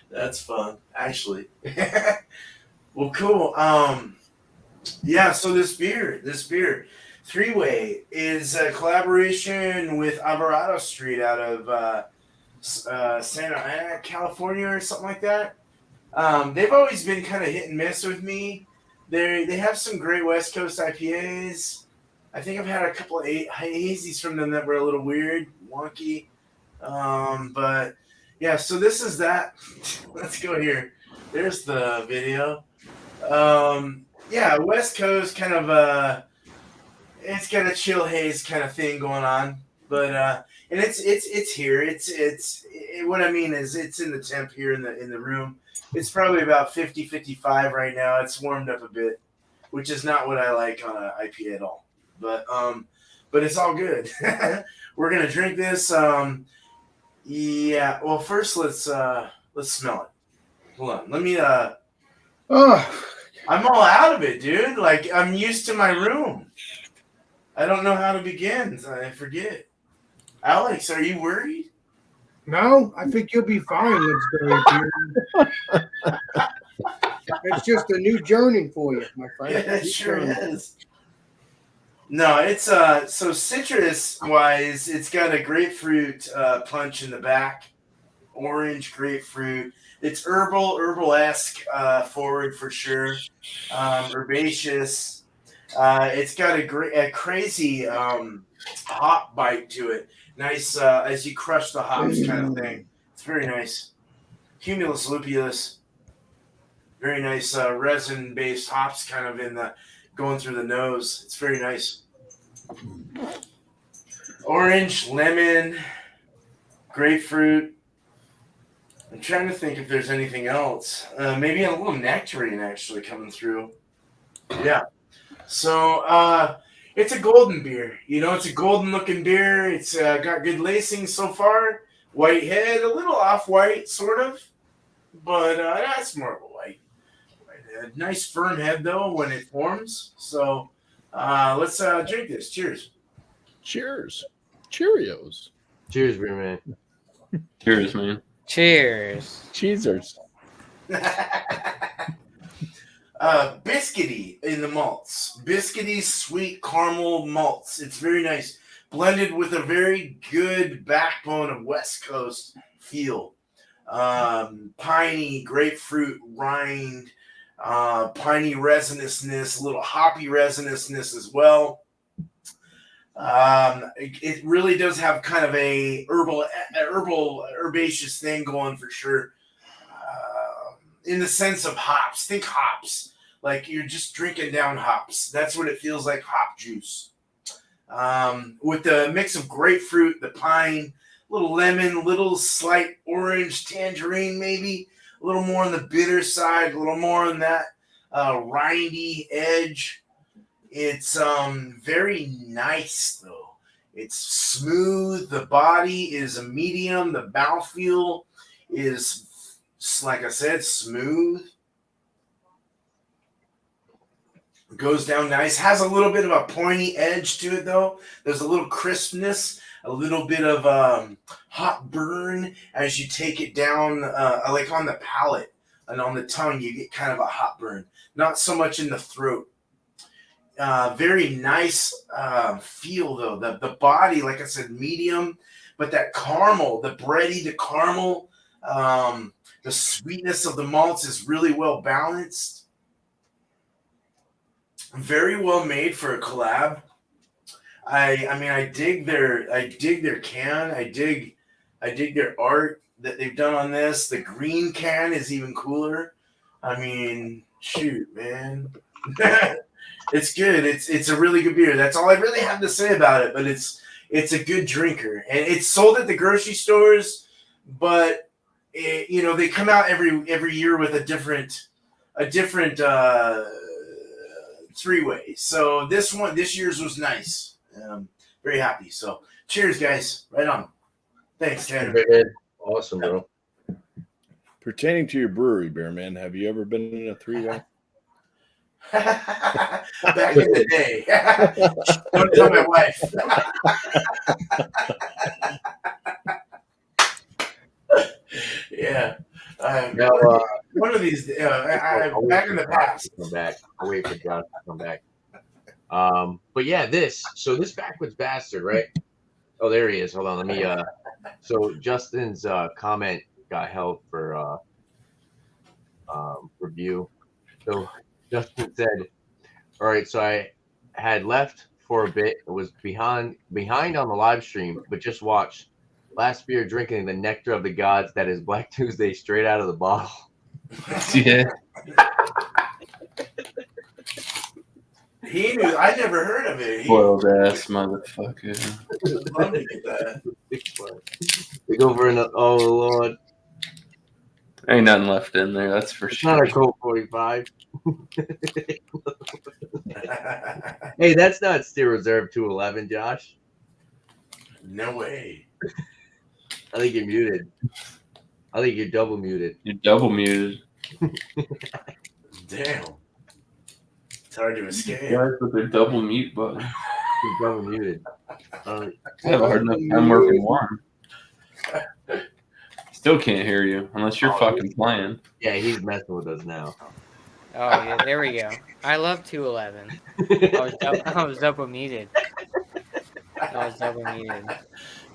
Speaker 3: That's fun, actually. Well, cool. Yeah, so this beer, Three-Way, is a collaboration with Alvarado Street out of Santa Ana, California, or something like that. They've always been kind of hit and miss with me. They have some great West Coast IPAs. I think I've had a couple of hazies from them that were a little weird, wonky. But yeah, so this is that. Let's go here. There's the video. Yeah, West Coast kind of it's got a chill haze kind of thing going on, but and it's here. It's what I mean is it's in the temp here in the room. It's probably about 50, 55 right now. It's warmed up a bit, which is not what I like on an IPA at all. But it's all good. We're gonna drink this. Yeah. Well, first let's smell it. Hold on. Let me. I'm all out of it, dude. Like I'm used to my room. I don't know how to begin. I forget. Alex, are you worried?
Speaker 1: No, I think you'll be fine. It's just a new journey for you, my friend.
Speaker 3: It sure is. No, it's so citrus wise, it's got a grapefruit punch in the back, orange grapefruit. It's herbal-esque forward for sure, herbaceous. It's got a crazy hop bite to it. Nice as you crush the hops kind of thing. It's very nice. Cumulus lupulus. Very nice resin-based hops kind of in the going through the nose. It's very nice. Orange, lemon, grapefruit. I'm trying to think if there's anything else. Maybe a little nectarine actually coming through. Yeah. So it's a golden beer. You know, it's a golden looking beer. It's got good lacing so far. White head, a little off-white sort of. But that's more of a white head. Nice firm head though when it forms. So let's drink this. Cheers.
Speaker 4: Cheers. Cheerios.
Speaker 2: Cheers, beer man.
Speaker 5: Cheers, man.
Speaker 6: Cheers.
Speaker 4: Cheezers.
Speaker 3: Biscuity in the malts. Biscuity sweet caramel malts. It's very nice. Blended with a very good backbone of West Coast feel. Piney, grapefruit rind, piney resinousness, a little hoppy resinousness as well. It really does have kind of a herbal herbaceous thing going for sure. In the sense of hops, think hops, like you're just drinking down hops. That's what it feels like, hop juice. With the mix of grapefruit, the pine, little lemon, little slight orange, tangerine, maybe a little more on the bitter side, a little more on that rindy edge. It's very nice though. It's smooth. The body is a medium. The mouthfeel is, like I said, smooth. Goes down nice. Has a little bit of a pointy edge to it, though. There's a little crispness, a little bit of hot burn as you take it down, like on the palate and on the tongue. You get kind of a hot burn, not so much in the throat. Very nice feel, though. The body, like I said, medium, but that caramel, the bready, the caramel, the sweetness of the malts is really well balanced. Very well made for a collab. I dig their can. I dig their art that they've done on this. The green can is even cooler. I mean, shoot, man. It's good. It's a really good beer. That's all I really have to say about it, but it's a good drinker. And it's sold at the grocery stores, but they come out every year with a different three-way. So this year's was nice. Very happy. So cheers, guys. Right on. Thanks, Tanner.
Speaker 2: Awesome, bro.
Speaker 7: Pertaining to your brewery, Bearman, have you ever been in a three-way?
Speaker 3: Back in the day. Don't tell my wife. Yeah.
Speaker 2: Now,
Speaker 3: one of these, back in the past.
Speaker 2: Come back. I'll wait for Josh to come back. But yeah, this backwards bastard, right? Oh, there he is. Hold on, let me. So Justin's comment got held for review. So Justin said, "All right, so I had left for a bit. It was behind on the live stream, but just watched. Last beer drinking the nectar of the gods. That is Black Tuesday straight out of the bottle."
Speaker 5: Yeah.
Speaker 3: He knew. I never heard of it.
Speaker 5: Boiled ass motherfucker.
Speaker 3: Love to get that.
Speaker 2: They go for another. Oh Lord,
Speaker 5: Ain't nothing left in there. That's for
Speaker 2: it's
Speaker 5: sure.
Speaker 2: not a Colt 45. Hey, that's not Steel Reserve 211, Josh.
Speaker 3: No way.
Speaker 2: I think you're muted. I think you're double muted.
Speaker 5: You're double muted.
Speaker 3: Damn. It's hard to escape.
Speaker 5: Guys with their double mute button.
Speaker 2: You're double muted.
Speaker 5: I have a hard enough time working one. Still can't hear you unless you're fucking playing.
Speaker 2: Yeah, he's messing with us now.
Speaker 6: Oh yeah, there we go. I love 211. I was double muted.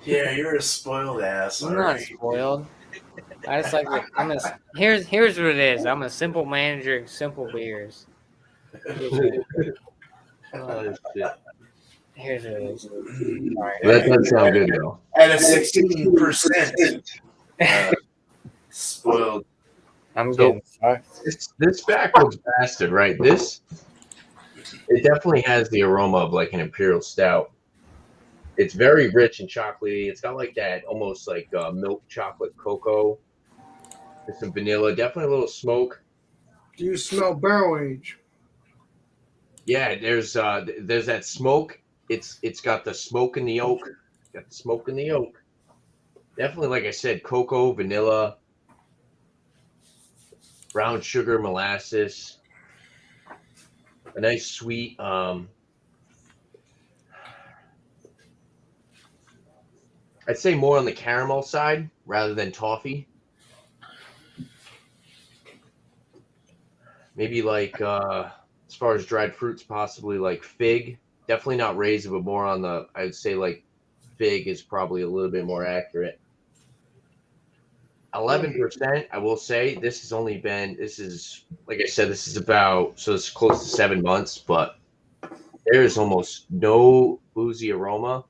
Speaker 3: Yeah, you're a spoiled ass.
Speaker 6: I'm not spoiled. I just like to, here's what it is. I'm a simple manager of simple beers.
Speaker 2: Oh, shit.
Speaker 6: Here's what it is.
Speaker 2: That doesn't sound good though.
Speaker 3: At a 16%. Spoiled.
Speaker 6: I'm
Speaker 2: So-
Speaker 6: getting fucked.
Speaker 2: This backwards bastard, right? It definitely has the aroma of like an imperial stout. It's very rich and chocolatey. It's got like that almost like milk chocolate cocoa. There's some vanilla, definitely a little smoke.
Speaker 1: Do you smell barrel age?
Speaker 2: Yeah, there's that smoke. It's got the smoke in the oak. Got the smoke in the oak. Definitely, like I said, cocoa, vanilla, brown sugar, molasses. A nice sweet. I'd say more on the caramel side rather than toffee. Maybe like as far as dried fruits, possibly like fig. Definitely not raisin, but more on the. I would say like fig is probably a little bit more accurate. 11%. I will say this has only been. This is like I said. This is about so it's close to 7 months, but there is almost no boozy aroma.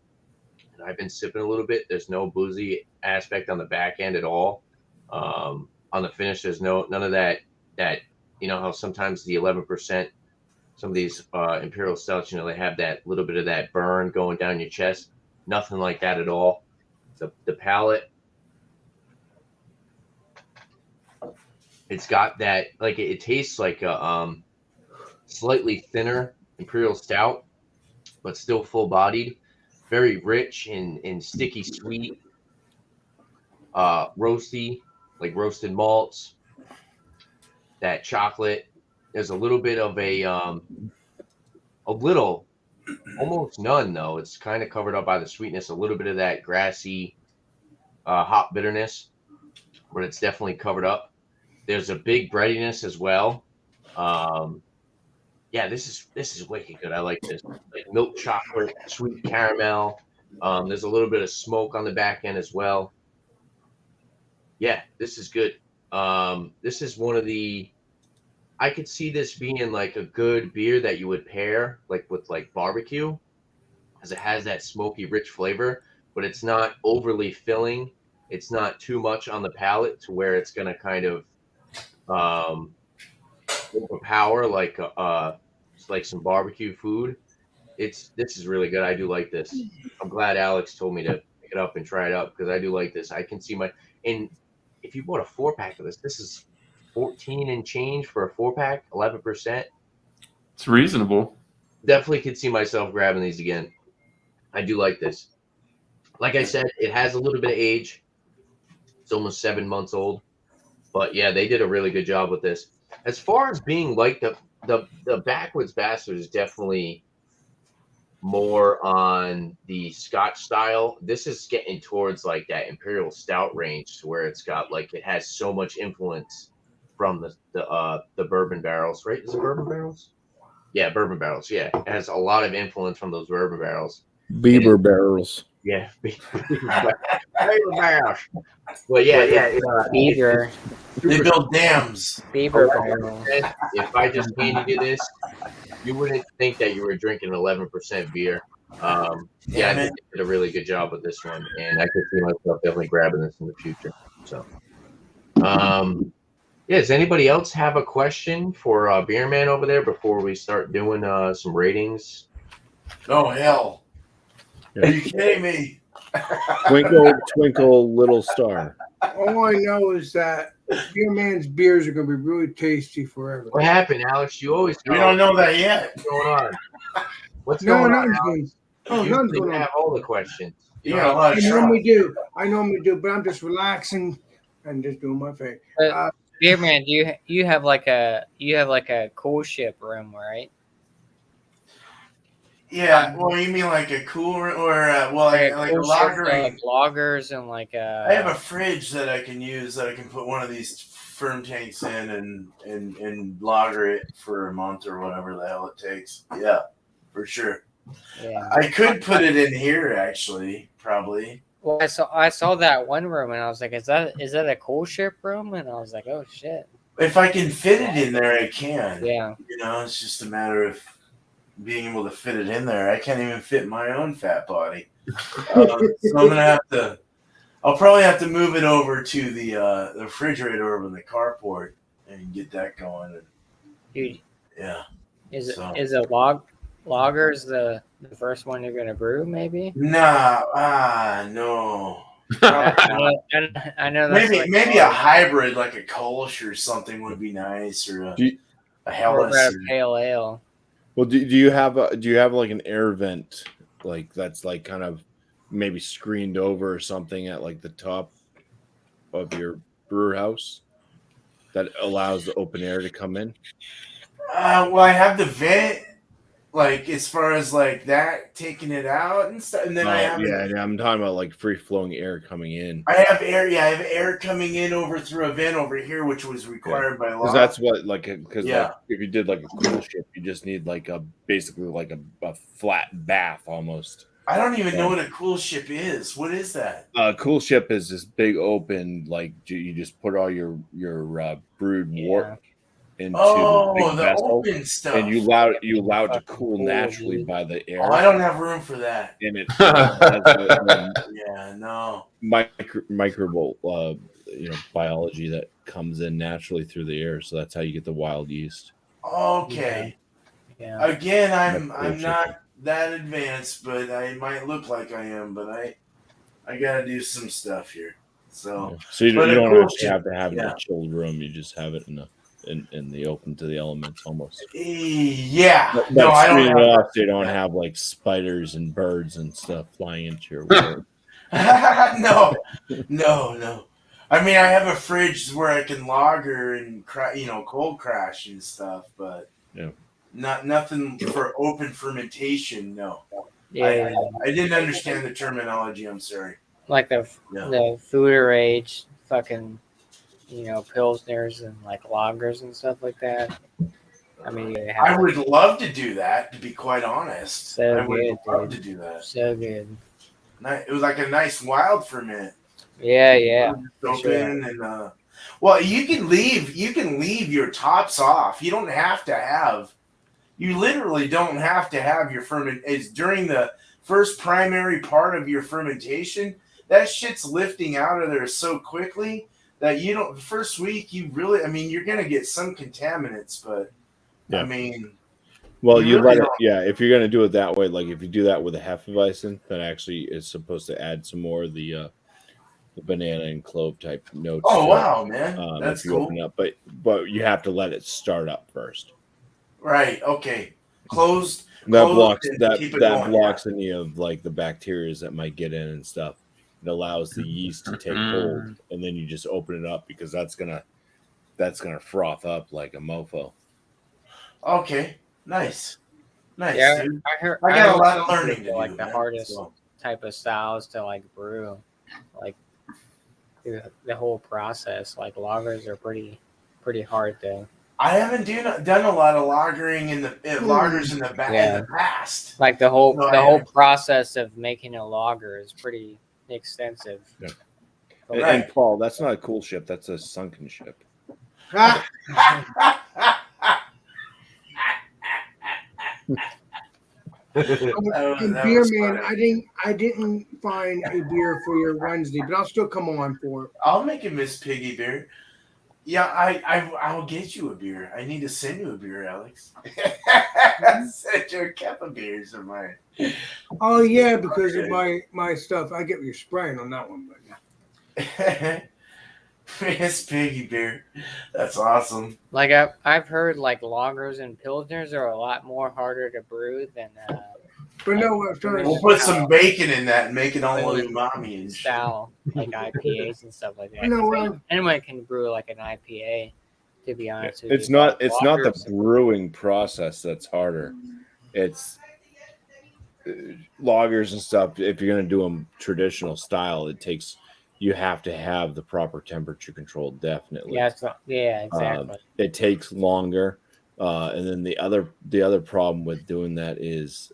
Speaker 2: I've been sipping a little bit. There's no boozy aspect on the back end at all. On the finish, there's none of that. You know how sometimes the 11%, some of these imperial stouts, you know, they have that little bit of that burn going down your chest. Nothing like that at all. The palate, it's got that like it tastes like a slightly thinner imperial stout, but still full bodied. Very rich and sticky sweet, roasty, like roasted malts, that chocolate. There's a little bit of a A little, almost none though. It's kind of covered up by the sweetness, a little bit of that grassy hop bitterness, but it's definitely covered up. There's a big breadiness as well. Yeah, this is wicked good. I like this. Like milk chocolate, sweet caramel. There's a little bit of smoke on the back end as well. Yeah, this is good. This is one of the. I could see this being like a good beer that you would pair like with like barbecue, because it has that smoky, rich flavor, but it's not overly filling. It's not too much on the palate to where it's gonna kind of overpower like some barbecue food. This is really good. I do like this. I'm glad Alex told me to pick it up and try it out because I do like this. I can see and if you bought a 4-pack of this is 14 and change for a 4-pack, 11%.
Speaker 5: It's reasonable.
Speaker 2: Definitely could see myself grabbing these again. I do like this. Like I said, it has a little bit of age. It's almost 7 months old. But yeah, they did a really good job with this. As far as being like the Backwoods Bastard is definitely more on the Scotch style. This is getting towards like that Imperial Stout range to where it's got like it has so much influence from the bourbon barrels, right? Is it bourbon barrels? Yeah, bourbon barrels. Yeah, it has a lot of influence from those bourbon barrels.
Speaker 7: Beaver barrels.
Speaker 2: Yeah, bourbon barrels. Well, yeah.
Speaker 6: Beaver.
Speaker 3: They build dams.
Speaker 6: Beaver barrel.
Speaker 2: If I just handed you this, you wouldn't think that you were drinking 11% beer. I think they did a really good job with this one, and I could see myself definitely grabbing this in the future. So, does anybody else have a question for Beer Man over there before we start doing some ratings?
Speaker 3: Oh hell! Are you kidding me?
Speaker 7: Twinkle, twinkle, little star.
Speaker 1: All I know is that Beer Man's beers are going to be really tasty forever.
Speaker 2: What happened, Alex? You always
Speaker 3: We don't know that yet.
Speaker 2: What's going on? What's
Speaker 1: No,
Speaker 2: going on,
Speaker 1: nothing's
Speaker 2: Alex?
Speaker 1: going. Oh,
Speaker 2: You
Speaker 1: nothing's
Speaker 2: seem to
Speaker 1: going on.
Speaker 2: have all the questions.
Speaker 3: You got a lot
Speaker 1: I
Speaker 3: of
Speaker 1: normally do, but I'm just relaxing and just doing my thing.
Speaker 6: Beer Man, you have like a cool ship room, right?
Speaker 3: Yeah, well, you mean like a cooler or like a
Speaker 6: cool
Speaker 3: lager?
Speaker 6: ship, like loggers and like
Speaker 3: I have a fridge that I can use that I can put one of these firm tanks in and lager it for a month or whatever the hell it takes. Yeah, for sure.
Speaker 6: yeah.
Speaker 3: I could put it in here actually, probably.
Speaker 6: Well, I saw that one room and I was like, is that a cool ship room? And I was like, oh shit.
Speaker 3: If I can fit it in there, I can.
Speaker 6: Yeah.
Speaker 3: You know, it's just a matter of being able to fit it in there. I can't even fit my own fat body. So I'm gonna I'll probably have to move it over to the refrigerator over in the carport and get that going.
Speaker 6: Dude,
Speaker 3: Yeah.
Speaker 6: is
Speaker 3: So-
Speaker 6: it loggers the first one you're gonna brew? Maybe.
Speaker 3: Nah. No.
Speaker 6: I know that's
Speaker 3: Maybe a hybrid like a Kolsch or something would be nice, or a
Speaker 6: or
Speaker 3: Hellas.
Speaker 6: a pale ale.
Speaker 7: Well, do you have like an air vent like that's like kind of maybe screened over or something at like the top of your brewer house that allows the open air to come in?
Speaker 3: Well, I have the vent, like as far as like that taking it out and stuff, and then I have
Speaker 7: I'm talking about like free flowing air coming in.
Speaker 3: I have air. Yeah, I have air coming in over through a vent over here, which was required by law.
Speaker 7: Because that's what like if you did like a cool ship, you just need like basically like a flat bath almost.
Speaker 3: I don't even know what a cool ship is. What is that?
Speaker 7: Cool ship is this big open, like you just put all your brewed wort into the big vessel,
Speaker 3: open stuff,
Speaker 7: and you allow it to cool naturally by the air.
Speaker 3: Oh, I don't have room for that.
Speaker 7: And it
Speaker 3: Yeah, no.
Speaker 7: microbial biology that comes in naturally through the air, so that's how you get the wild yeast.
Speaker 3: Okay.
Speaker 6: Yeah.
Speaker 3: Again, I'm not that advanced, but I might look like I am. But I gotta do some stuff here. So
Speaker 7: you
Speaker 3: but
Speaker 7: don't
Speaker 3: cool
Speaker 7: actually have to have it in
Speaker 3: yeah.
Speaker 7: a chilled room. You just have it in the open to the elements almost.
Speaker 3: Yeah.
Speaker 7: But
Speaker 3: No, I don't
Speaker 7: screen
Speaker 3: have
Speaker 7: it off so you don't have like spiders and birds and stuff flying into your wort.
Speaker 3: No. I mean, I have a fridge where I can lager and cold crash and stuff, but nothing for open fermentation. No,
Speaker 6: Yeah,
Speaker 3: I didn't understand the terminology. I'm sorry.
Speaker 6: like the
Speaker 3: No.
Speaker 6: the fooder age, fucking, pilsners and like lagers and stuff like that. I mean, they have
Speaker 3: I would love to do that. To be quite honest,
Speaker 6: So
Speaker 3: I would
Speaker 6: good,
Speaker 3: love
Speaker 6: dude.
Speaker 3: to do that.
Speaker 6: so good.
Speaker 3: It was like a nice wild ferment.
Speaker 6: Yeah, for
Speaker 3: Open
Speaker 6: sure.
Speaker 3: and well, you can leave your tops off. You don't have to have. You literally don't have to have your ferment. It's during the first primary part of your fermentation. That shit's lifting out of there so quickly that you don't. The first week, you really. I mean, you're gonna get some contaminants, but
Speaker 7: Yeah.
Speaker 3: I mean,
Speaker 7: Well,
Speaker 3: You
Speaker 7: you
Speaker 3: really
Speaker 7: let it,
Speaker 3: don't-
Speaker 7: yeah. If you're gonna do it that way, like if you do that with a Hefeweizen, then actually it's supposed to add some more of the banana and clove type notes.
Speaker 3: oh
Speaker 7: to it,
Speaker 3: wow, man, that's
Speaker 7: if you
Speaker 3: cool.
Speaker 7: open up, but you have to let it start up first.
Speaker 3: Right? Okay. Closed.
Speaker 7: That
Speaker 3: Closed
Speaker 7: blocks
Speaker 3: and
Speaker 7: that
Speaker 3: keep it
Speaker 7: that
Speaker 3: going,
Speaker 7: blocks any of like the bacteria that might get in and stuff. It allows the yeast to take hold, and then you just open it up because that's gonna froth up like a mofo.
Speaker 3: Okay. Nice.
Speaker 6: Yeah,
Speaker 3: Dude.
Speaker 6: I heard.
Speaker 3: I got a
Speaker 6: heard
Speaker 3: lot of
Speaker 6: these
Speaker 3: learning
Speaker 6: are,
Speaker 3: to do.
Speaker 6: like the
Speaker 3: man.
Speaker 6: hardest
Speaker 3: So,
Speaker 6: type of styles to like brew, like the whole process. Like lagers are pretty hard though.
Speaker 3: I haven't done a lot of lagering in the lagers in the
Speaker 6: Yeah.
Speaker 3: in the past.
Speaker 6: Like the whole
Speaker 3: No,
Speaker 6: the
Speaker 3: I
Speaker 6: whole
Speaker 3: haven't.
Speaker 6: process of making a lager is pretty extensive.
Speaker 7: Yeah.
Speaker 6: But
Speaker 7: And Paul, that's not a cool ship. That's a sunken ship.
Speaker 1: Ah, and
Speaker 3: That
Speaker 1: beer
Speaker 3: was
Speaker 1: man,
Speaker 3: funny.
Speaker 1: I didn't find a beer for your Wednesday, but I'll still come on for it.
Speaker 3: I'll make a Miss Piggy beer. Yeah, I will get you a beer. I need to send you a beer, Alex. Send you a cup of beers of mine.
Speaker 1: Oh yeah, because of my stuff. I get what you're spraying on that one, but
Speaker 3: Miss Piggy beer. That's awesome.
Speaker 6: like I've heard like lagers and pilsners are a lot more harder to brew than
Speaker 1: no, what I'm trying to
Speaker 3: We'll put some bacon in that and make it all umami and shit.
Speaker 6: style like IPAs and stuff like that.
Speaker 1: No,
Speaker 6: 'Cause anyone can brew like an IPA. To be honest with you,
Speaker 7: It's not
Speaker 6: but
Speaker 7: the
Speaker 6: lagers-
Speaker 7: brewing process that's harder. It's lagers and stuff. If you're gonna do them traditional style, you have to have the proper temperature control. Definitely.
Speaker 6: Yeah, exactly.
Speaker 7: It takes longer, and then the other problem with doing that is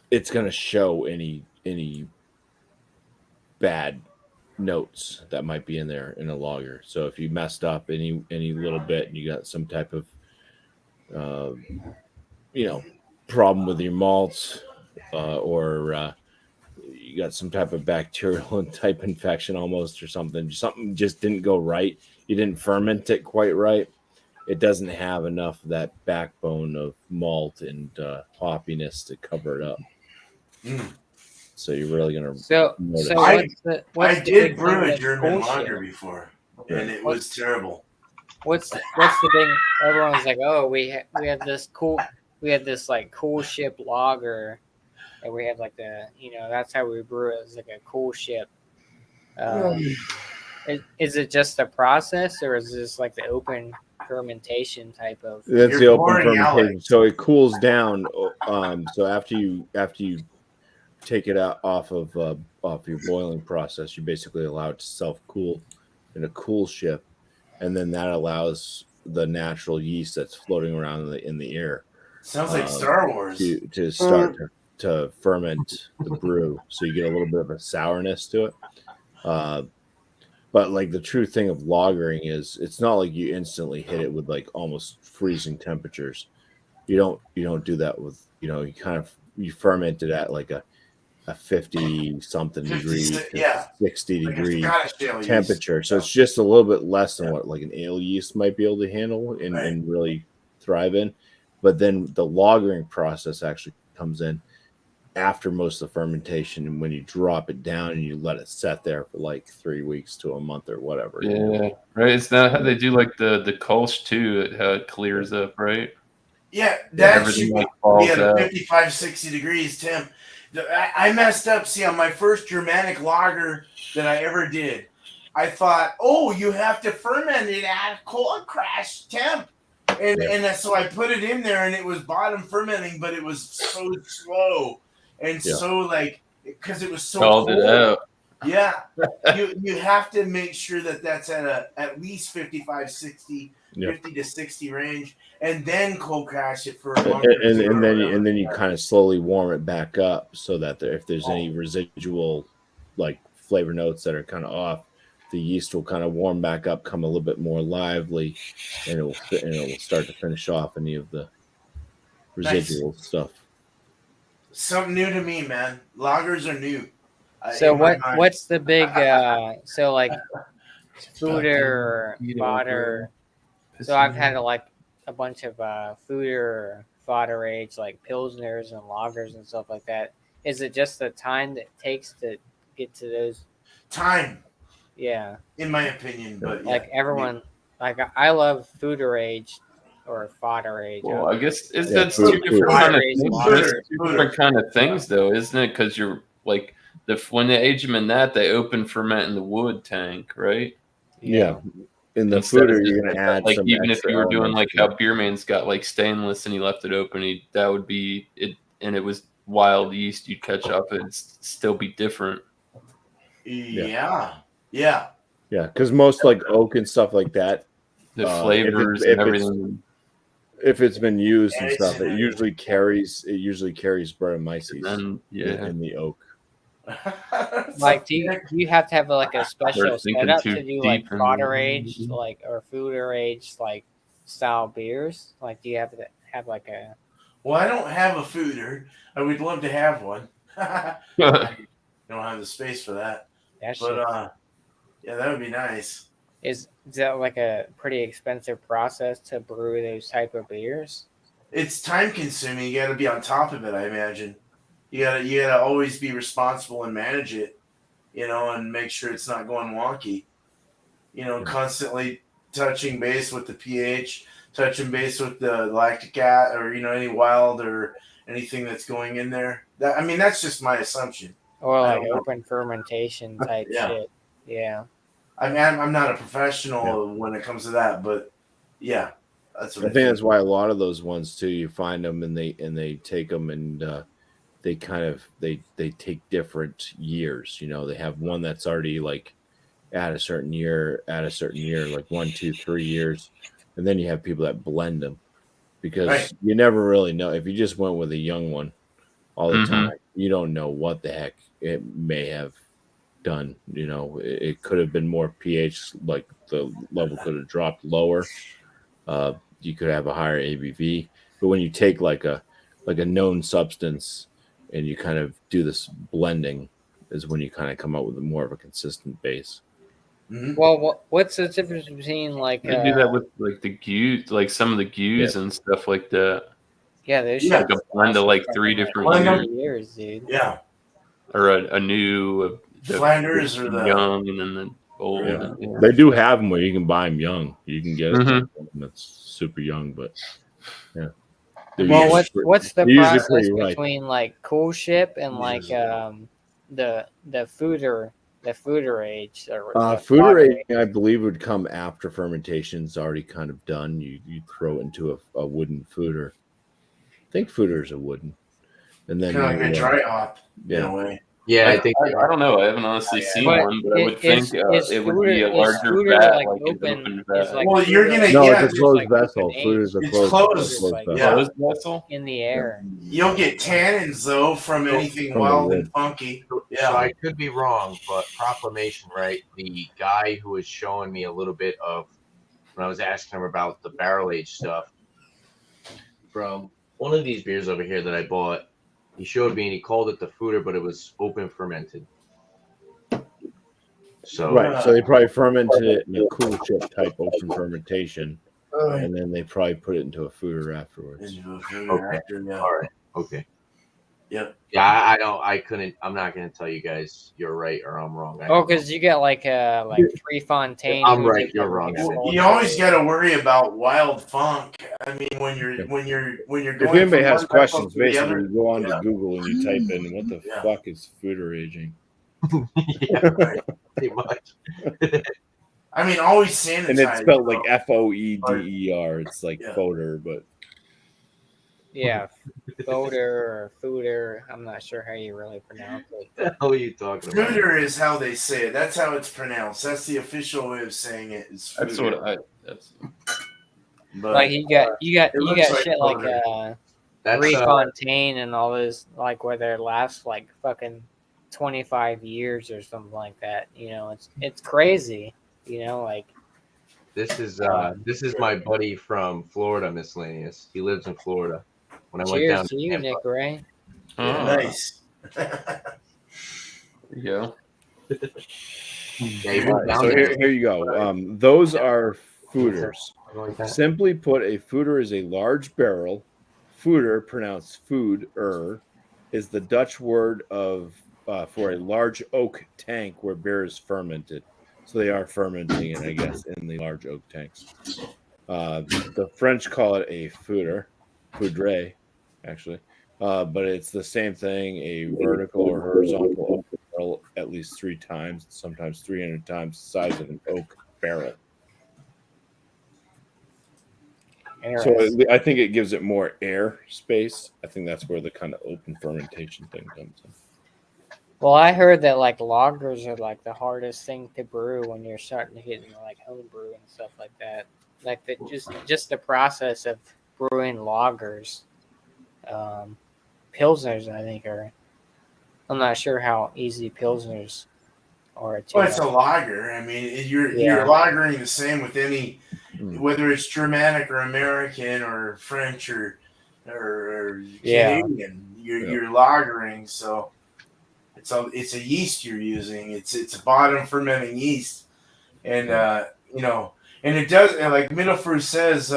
Speaker 7: it's gonna show any bad notes that might be in there in a lager. So if you messed up any little bit and you got some type of problem with your malts, or you got some type of bacterial type infection almost, or something just didn't go right, you didn't ferment it quite right, it doesn't have enough of that backbone of malt and hoppiness to cover it up. So you're really gonna notice.
Speaker 3: I
Speaker 6: the
Speaker 3: did
Speaker 6: big
Speaker 3: brew
Speaker 6: thing
Speaker 3: a
Speaker 6: that's
Speaker 3: German
Speaker 6: bullshit?
Speaker 3: lager before, and it was terrible.
Speaker 6: What's the thing? Everyone's like, oh, we have this like cool ship lager, and we have like that's how we brew it. It's like a cool ship. Is it just the process, or is this like the open fermentation type of?
Speaker 7: That's
Speaker 3: You're
Speaker 7: the open
Speaker 3: pouring
Speaker 7: fermentation.
Speaker 3: Alex.
Speaker 7: So it cools down. So after you take it out off your boiling process, you basically allow it to self cool in a cool ship, and then that allows the natural yeast that's floating around in the air
Speaker 3: Sounds like Star Wars.
Speaker 7: to start to ferment the brew. So you get a little bit of a sourness to it. But like the true thing of lagering is it's not like you instantly hit it with like almost freezing temperatures. You don't do that with, you ferment it at like a 50 something degree, 60
Speaker 3: Like a
Speaker 7: degree
Speaker 3: Scottish ale
Speaker 7: temperature.
Speaker 3: yeast.
Speaker 7: So it's just a little bit less than what like an ale yeast might be able to handle and really thrive in. But then the lagering process actually comes in after most of the fermentation, and when you drop it down and you let it set there for like 3 weeks to a month or whatever.
Speaker 5: Yeah, right. It's not how they do like the Kolsch too, how it clears up, right?
Speaker 3: Yeah, that
Speaker 5: everything
Speaker 3: should
Speaker 5: like
Speaker 3: be
Speaker 5: falls
Speaker 3: at
Speaker 5: out.
Speaker 3: 55, 60 degrees temp. I messed up. See, on my first Germanic lager that I ever did, I thought, oh, you have to ferment it at a cold crash temp. And that's so I put it in there, and it was bottom fermenting, but it was so slow and so like because it was so
Speaker 5: Called
Speaker 3: cold.
Speaker 5: it out.
Speaker 3: Yeah, you have to make sure that that's at least 55, 60, 50 to 60 range, and then cold crash it for a month or two.
Speaker 7: And then you kind of slowly warm it back up so that if there's any residual like flavor notes that are kind of off, the yeast will kind of warm back up, come a little bit more lively, and it will start to finish off any of the residual stuff.
Speaker 3: Something new to me, man. Lagers are new.
Speaker 6: So what's the big so like fooder fodder? So I've had like a bunch of fooder fodder age like pilsners and lagers and stuff like that. Is it just the time that it takes to get to those?
Speaker 3: Time.
Speaker 6: Yeah.
Speaker 3: In my opinion, but
Speaker 6: like everyone, like I love fooder age or fodder age.
Speaker 5: Well, I guess that's two different kind of things. Two different kind of things, though, isn't it? Because you're like when they age them in that, they open ferment in the wood tank, right?
Speaker 7: Yeah. In the fooder, you're gonna add
Speaker 5: like
Speaker 7: some
Speaker 5: even if you were doing like
Speaker 7: elements.
Speaker 5: how Beerman's got like stainless and he left it open, that would be it, and it was wild yeast. You'd catch up, it'd still be different.
Speaker 3: Yeah.
Speaker 7: Because most like oak and stuff like that,
Speaker 5: the flavors and everything.
Speaker 7: If it's been used and stuff, it usually carries Brettanomyces in the oak.
Speaker 6: Like, do you have to have like a special setup to do like fodder age, like or fooder age, like style beers? Like, do you have to have like a?
Speaker 3: Well, I don't have a fooder. I would love to have one. I don't have the space for that. But yeah, that would be nice.
Speaker 6: Is that like a pretty expensive process to brew those type of beers?
Speaker 3: It's time consuming. You got to be on top of it, I imagine. You gotta always be responsible and manage it, and make sure it's not going wonky. Constantly touching base with the pH, touching base with the lactic acid, or any wild or anything that's going in there. That's just my assumption.
Speaker 6: Or like open fermentation type shit. Yeah.
Speaker 3: I'm not a professional when it comes to that, but yeah, that's what I
Speaker 7: think that's why a lot of those ones too. You find them and they take them and they take different years. They have one that's already like at a certain year, like 1, 2, 3 years, and then you have people that blend them because you never really know. If you just went with a young one all the time, you don't know what the heck it may have done. It could have been more pH, like the level could have dropped lower. You could have a higher ABV, but when you take like a known substance and you kind of do this blending, is when you kind of come up with more of a consistent base.
Speaker 6: Well, what's the difference between like
Speaker 5: you do that with like the goose, like some of the goose and stuff like that?
Speaker 6: Yeah, there's
Speaker 5: like a blend of like 3 different
Speaker 6: years, dude.
Speaker 3: Yeah,
Speaker 5: or a new
Speaker 3: Flanders or the
Speaker 5: young and then the old.
Speaker 7: Yeah. They do have them where you can buy them young. You can get them that's super young, but yeah.
Speaker 6: Well, what's the process between like cool ship and like the fooder age?
Speaker 7: Fooder age, I believe, would come after fermentation's already kind of done. You throw it into a wooden fooder. I think fooder is a wooden, and then
Speaker 3: kind of like a dry hop in a way.
Speaker 2: Yeah, I think
Speaker 5: I don't know. I haven't honestly seen one, but I would think it would be a larger vat, like an open vat.
Speaker 3: Well, you're gonna
Speaker 7: it's a closed vessel. Food is a closed
Speaker 5: vessel
Speaker 6: in the air.
Speaker 3: You'll get tannins though from anything wild and funky. Yeah,
Speaker 2: so I could be wrong, but Proclamation, right? The guy who was showing me a little bit of when I was asking him about the barrel age stuff from one of these beers over here that I bought. He showed me and he called it the fooder, but it was open fermented. So
Speaker 7: so they probably fermented it in a cool chip type open fermentation, and then they probably put it into a fooder afterwards.
Speaker 2: All right. Okay.
Speaker 3: Yep.
Speaker 2: Yeah, I'm not gonna tell you guys you're right or I'm wrong.
Speaker 6: Because you got like Prefontaine.
Speaker 2: I'm right, you're wrong.
Speaker 3: You always got to worry about wild funk. I mean, when you're going.
Speaker 7: If anybody has questions, basically you go on to Google and you type in what the fuck is fooder aging.
Speaker 2: Yeah, right. Pretty much.
Speaker 3: I mean, always sanitize.
Speaker 7: And it's spelled like
Speaker 3: though.
Speaker 7: FOEDER. It's like
Speaker 3: Yeah.
Speaker 7: Foder, but
Speaker 6: Yeah, Foder or Fooder. I'm not sure how you really pronounce it.
Speaker 2: What the hell are you talking about?
Speaker 3: Fooder is how they say it. That's how it's pronounced. That's the official way of saying it. Is
Speaker 5: That's
Speaker 3: Fooder.
Speaker 5: what I. That's
Speaker 3: But
Speaker 6: Like you got
Speaker 3: it looks like
Speaker 6: shit
Speaker 3: Foder.
Speaker 6: like
Speaker 2: That's
Speaker 6: Refontaine and all those, like where they last like fucking 25 years or something like that. You know, it's crazy. You know, like
Speaker 2: this is my buddy from Florida, Miscellaneous. He lives in Florida. When I went
Speaker 6: cheers
Speaker 2: down
Speaker 6: to you,
Speaker 2: Tampa.
Speaker 6: Nick Ray.
Speaker 5: oh,
Speaker 3: Nice.
Speaker 5: There you go.
Speaker 2: Yeah, he went down
Speaker 7: so
Speaker 2: there.
Speaker 7: here you go. Those are fooders.
Speaker 2: Something like that.
Speaker 7: Simply put, a fooder is a large barrel. Fooder, pronounced food-er, is the Dutch word for a large oak tank where beer is fermented. So they are fermenting it, I guess, in the large oak tanks. The French call it a foudre, actually. But it's the same thing, a vertical or horizontal oak barrel at least 3 times, sometimes 300 times the size of an oak barrel. So I think it gives it more air space. I think that's where the kind of open fermentation thing comes in.
Speaker 6: Well, I heard that like lagers are like the hardest thing to brew when you're starting to get into like home brew and stuff like that. Like the just the process of brewing lagers, pilsners. I think I'm not sure how easy pilsners are.
Speaker 3: Well, it's a lager. I mean, you're lagering the same with any, whether it's Germanic or American or French or Canadian. You're lagering, so it's a yeast you're using. It's a bottom fermenting yeast, and and it does, like Mittelfru says,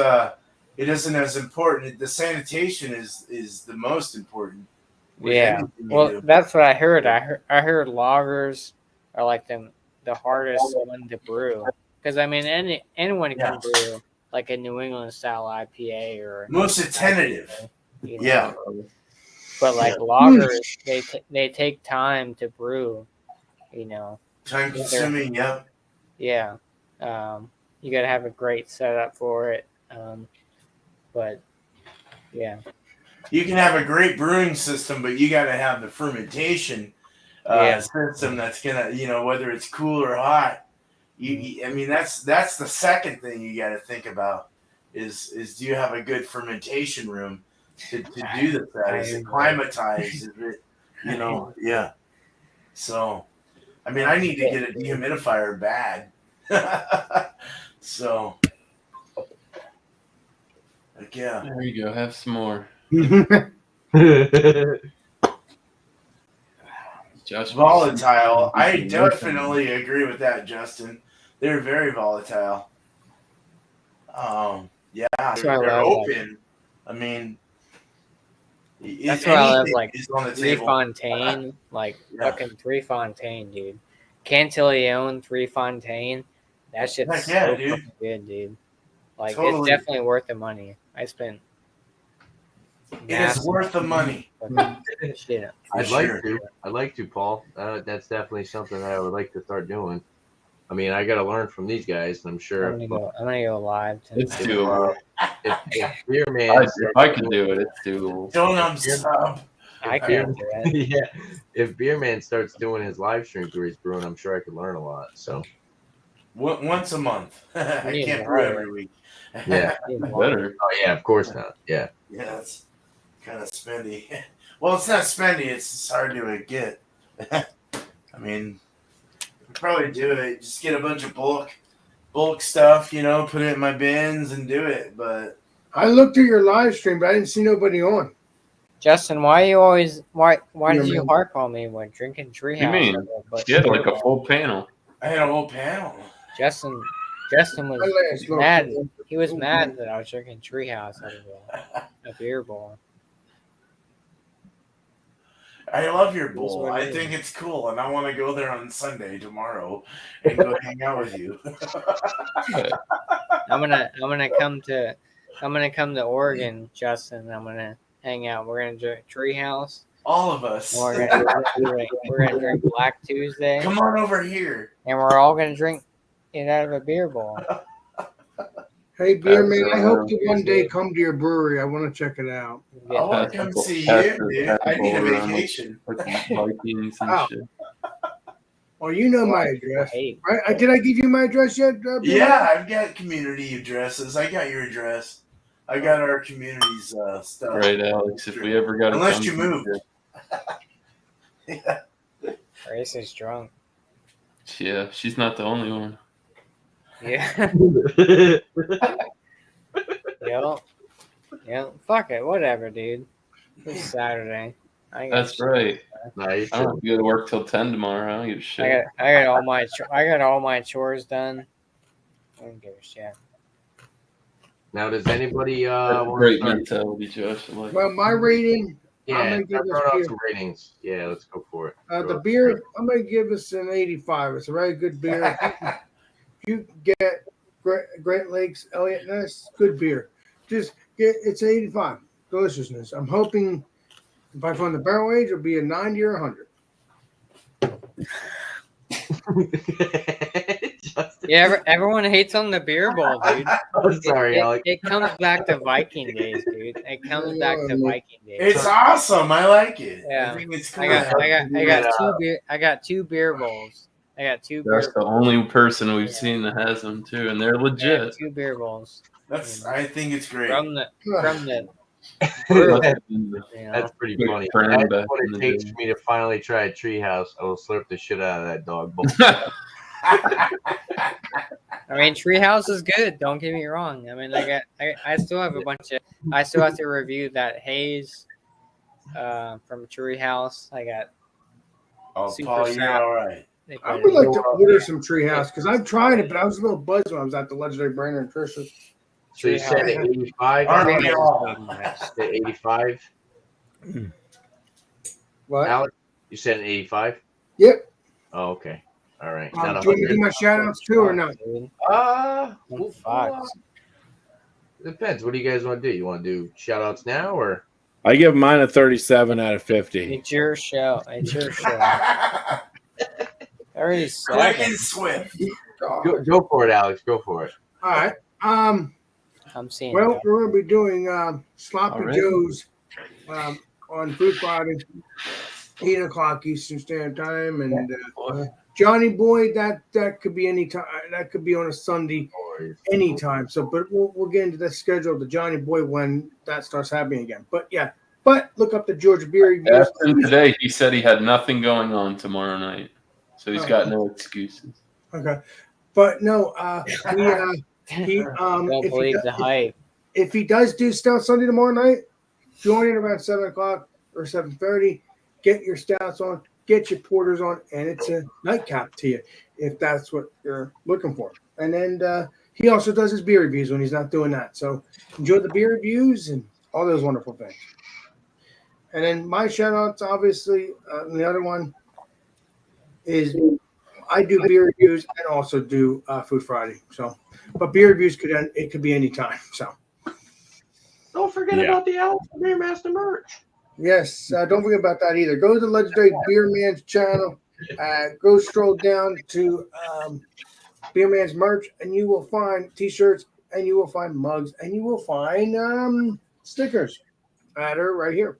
Speaker 3: it isn't as important. The sanitation is the most important.
Speaker 6: Yeah, well, that's what I heard. I heard lagers are like the hardest one to brew, because I mean anyone can brew like a New England style IPA or
Speaker 3: most tentative.
Speaker 6: You know?
Speaker 3: Yeah,
Speaker 6: but like lagers, they take time to brew. You know,
Speaker 3: time consuming. Yep.
Speaker 6: Yeah, you got to have a great setup for it. But yeah, you
Speaker 3: can have a great brewing system, but you got to have the fermentation system that's gonna, whether it's cool or hot. I mean, that's the second thing you got to think about is do you have a good fermentation room to do that? Is it climatized? Is it, yeah. So, I mean, I need to get a dehumidifier bad. So, like, yeah.
Speaker 5: There you go. Have some more.
Speaker 3: Just volatile. I definitely agree with that, Justin. They're very volatile. Yeah, they're open. I mean,
Speaker 6: that's why I love like Refontaine, like fucking Refontaine, dude. Cantillon Refontaine, that shit's so fucking good, dude. Like it's definitely worth the money. I spent.
Speaker 3: It is worth the money.
Speaker 6: Shit.
Speaker 2: I'd like to, Paul. That's definitely something that I would like to start doing. I mean, I got to learn from these guys, and I'm sure.
Speaker 6: I'm gonna go live.
Speaker 5: It's doable.
Speaker 2: If Beer Man,
Speaker 5: if I can do it, it's doable.
Speaker 3: Don't sub.
Speaker 6: I can't do it.
Speaker 2: Yeah, if Beer Man starts doing his live stream through his brewing, I'm sure I could learn a lot. So
Speaker 3: once a month, I can't brew every week.
Speaker 2: Yeah,
Speaker 5: better.
Speaker 2: Oh yeah, of course not. Yeah.
Speaker 3: Yeah, it's kind of spendy. Well, it's not spendy. It's hard to get. I mean, probably do it. Just get a bunch of bulk stuff, put it in my bins and do it. But
Speaker 1: I looked at your live stream, but I didn't see nobody on.
Speaker 6: Justin, why did you harp on me when drinking Treehouse?
Speaker 5: You mean you had like a full panel?
Speaker 3: I had a whole panel.
Speaker 6: Justin was mad. He was mad that I was drinking Treehouse out of a beer bowl.
Speaker 3: I love your bowl. I think it's cool, and I want to go there on Sunday tomorrow and go hang out with you.
Speaker 6: I'm gonna come to Oregon, Justin. I'm gonna hang out. We're gonna drink Treehouse.
Speaker 3: All of us.
Speaker 6: We're gonna drink Black Tuesday.
Speaker 3: Come on over here.
Speaker 6: And we're all gonna drink Eat out of a beer bowl.
Speaker 1: Hey, beer
Speaker 5: That's,
Speaker 1: man, I hope to one day
Speaker 5: Tuesday.
Speaker 1: come to your brewery. I want to check it out.
Speaker 3: I want to come see you, dude. I need a vacation.
Speaker 5: Like Vikings and
Speaker 1: Wow.
Speaker 5: shit.
Speaker 1: Well, you know my address,
Speaker 6: Hey,
Speaker 1: right? Did I give you my address yet? Beer Man?
Speaker 3: Yeah, I've got community addresses. I got your address. I got our community's stuff.
Speaker 5: Right, Alex. If we ever got to
Speaker 3: Unless
Speaker 5: come
Speaker 3: you
Speaker 5: to
Speaker 3: move.
Speaker 5: you.
Speaker 6: Grace is drunk.
Speaker 5: Yeah, she's not the only one.
Speaker 6: Yeah. Yep. Fuck it. Whatever, dude. It's Saturday. I got
Speaker 5: That's right.
Speaker 2: Nice.
Speaker 5: I don't have to go to work till 10 tomorrow. I don't give a shit.
Speaker 6: I got all my chores done. I don't give a shit.
Speaker 2: Now, does anybody
Speaker 5: That's
Speaker 2: want
Speaker 5: great
Speaker 2: to start?
Speaker 5: mentality, Josh. I like
Speaker 1: Well, my rating, I'm
Speaker 2: Yeah,
Speaker 1: gonna give
Speaker 2: start
Speaker 1: this
Speaker 2: throwing out
Speaker 1: beer.
Speaker 2: some ratings. Yeah, let's go for it.
Speaker 1: The beer, I'm gonna give this an 85. It's a very good beer. If you get Great Lakes Elliott Ness, good beer. Just get it's 85. Deliciousness. I'm hoping if I find the barrel age, it'll be a 90 or 100.
Speaker 6: Yeah, everyone hates on the beer bowl, dude.
Speaker 2: I'm sorry, Alex.
Speaker 6: It comes back to Viking days, dude. It comes back to Viking days.
Speaker 3: It's awesome. I like it.
Speaker 6: Yeah.
Speaker 3: I think it's cool.
Speaker 6: I got two beer bowls. I got two beer
Speaker 5: That's the only person we've seen that has them too, and they're
Speaker 6: I got
Speaker 5: legit.
Speaker 6: two beer bowls.
Speaker 3: I think it's great.
Speaker 6: From the
Speaker 2: That's pretty
Speaker 5: Good
Speaker 2: funny.
Speaker 5: friend
Speaker 2: That's
Speaker 5: back
Speaker 2: what
Speaker 5: in
Speaker 2: it
Speaker 5: the
Speaker 2: takes
Speaker 5: day.
Speaker 2: for me to finally try a treehouse. I will slurp the shit out of that dog bowl.
Speaker 6: I mean, Treehouse is good. Don't get me wrong. I mean, I still have a bunch of. I still have to review that haze from Treehouse. I got.
Speaker 3: Oh,
Speaker 6: Super
Speaker 3: Paul, you're
Speaker 6: sour.
Speaker 3: all right.
Speaker 6: they
Speaker 1: I
Speaker 6: put
Speaker 1: would
Speaker 6: it
Speaker 1: like
Speaker 6: in-
Speaker 1: to order some Treehouse because I've tried it, but I was a little buzzed when I was at the Legendary Brainer and Trisha.
Speaker 2: So you said
Speaker 6: Treehouse.
Speaker 2: 85?
Speaker 3: Aren't we
Speaker 6: Treehouse
Speaker 3: all?
Speaker 6: is good.
Speaker 2: Said 85?
Speaker 1: What?
Speaker 2: Alex, you said an 85?
Speaker 1: Yep.
Speaker 2: Oh, okay. All right.
Speaker 1: Do
Speaker 2: Not
Speaker 1: you want me to do
Speaker 2: 100.
Speaker 1: my shout outs too or not?
Speaker 6: Dude.
Speaker 2: Well, depends. What do you guys want to do? You want to do shout outs now or?
Speaker 7: I give mine a 37 out of 50.
Speaker 6: It's your show. It's your show.
Speaker 3: Quick
Speaker 6: 37.
Speaker 3: and swift.
Speaker 2: Go for it, Alex. Go for it.
Speaker 1: All right.
Speaker 6: I'm seeing.
Speaker 1: Well,
Speaker 6: it.
Speaker 1: we're going to be doing Sloppy
Speaker 5: All right.
Speaker 1: Joe's on Food Friday, 8 o'clock Eastern Standard Time, and Johnny Boy. That could be any time. That could be on a Sunday, anytime. So, but we'll get into the schedule of the Johnny Boy when that starts happening again. But yeah, look up the Georgia Beer Reviews.
Speaker 5: Asked him today. He said he had nothing going on tomorrow night, so he's got no excuses.
Speaker 1: Okay, but no, he
Speaker 6: Don't
Speaker 1: if he
Speaker 6: believe
Speaker 1: does-
Speaker 6: the hype.
Speaker 1: if he does do Stout Sunday tomorrow night, join in around 7 o'clock or 7:30. Get your stouts on, get your porters on, and it's a nightcap to you if that's what you're looking for. And then he also does his beer reviews when he's not doing that. So enjoy the beer reviews and all those wonderful things. And then my shout outs, obviously, the other one is I do beer reviews and also do Food Friday. So, but beer reviews could be any time. So.
Speaker 2: Don't forget
Speaker 7: Yeah.
Speaker 2: about the Alex Beer Master merch.
Speaker 1: Yes, don't forget about that either. Go to the Legendary Beer Man's channel. Go stroll down to Beer Man's merch, and you will find T-shirts, and you will find mugs, and you will find stickers that are right here.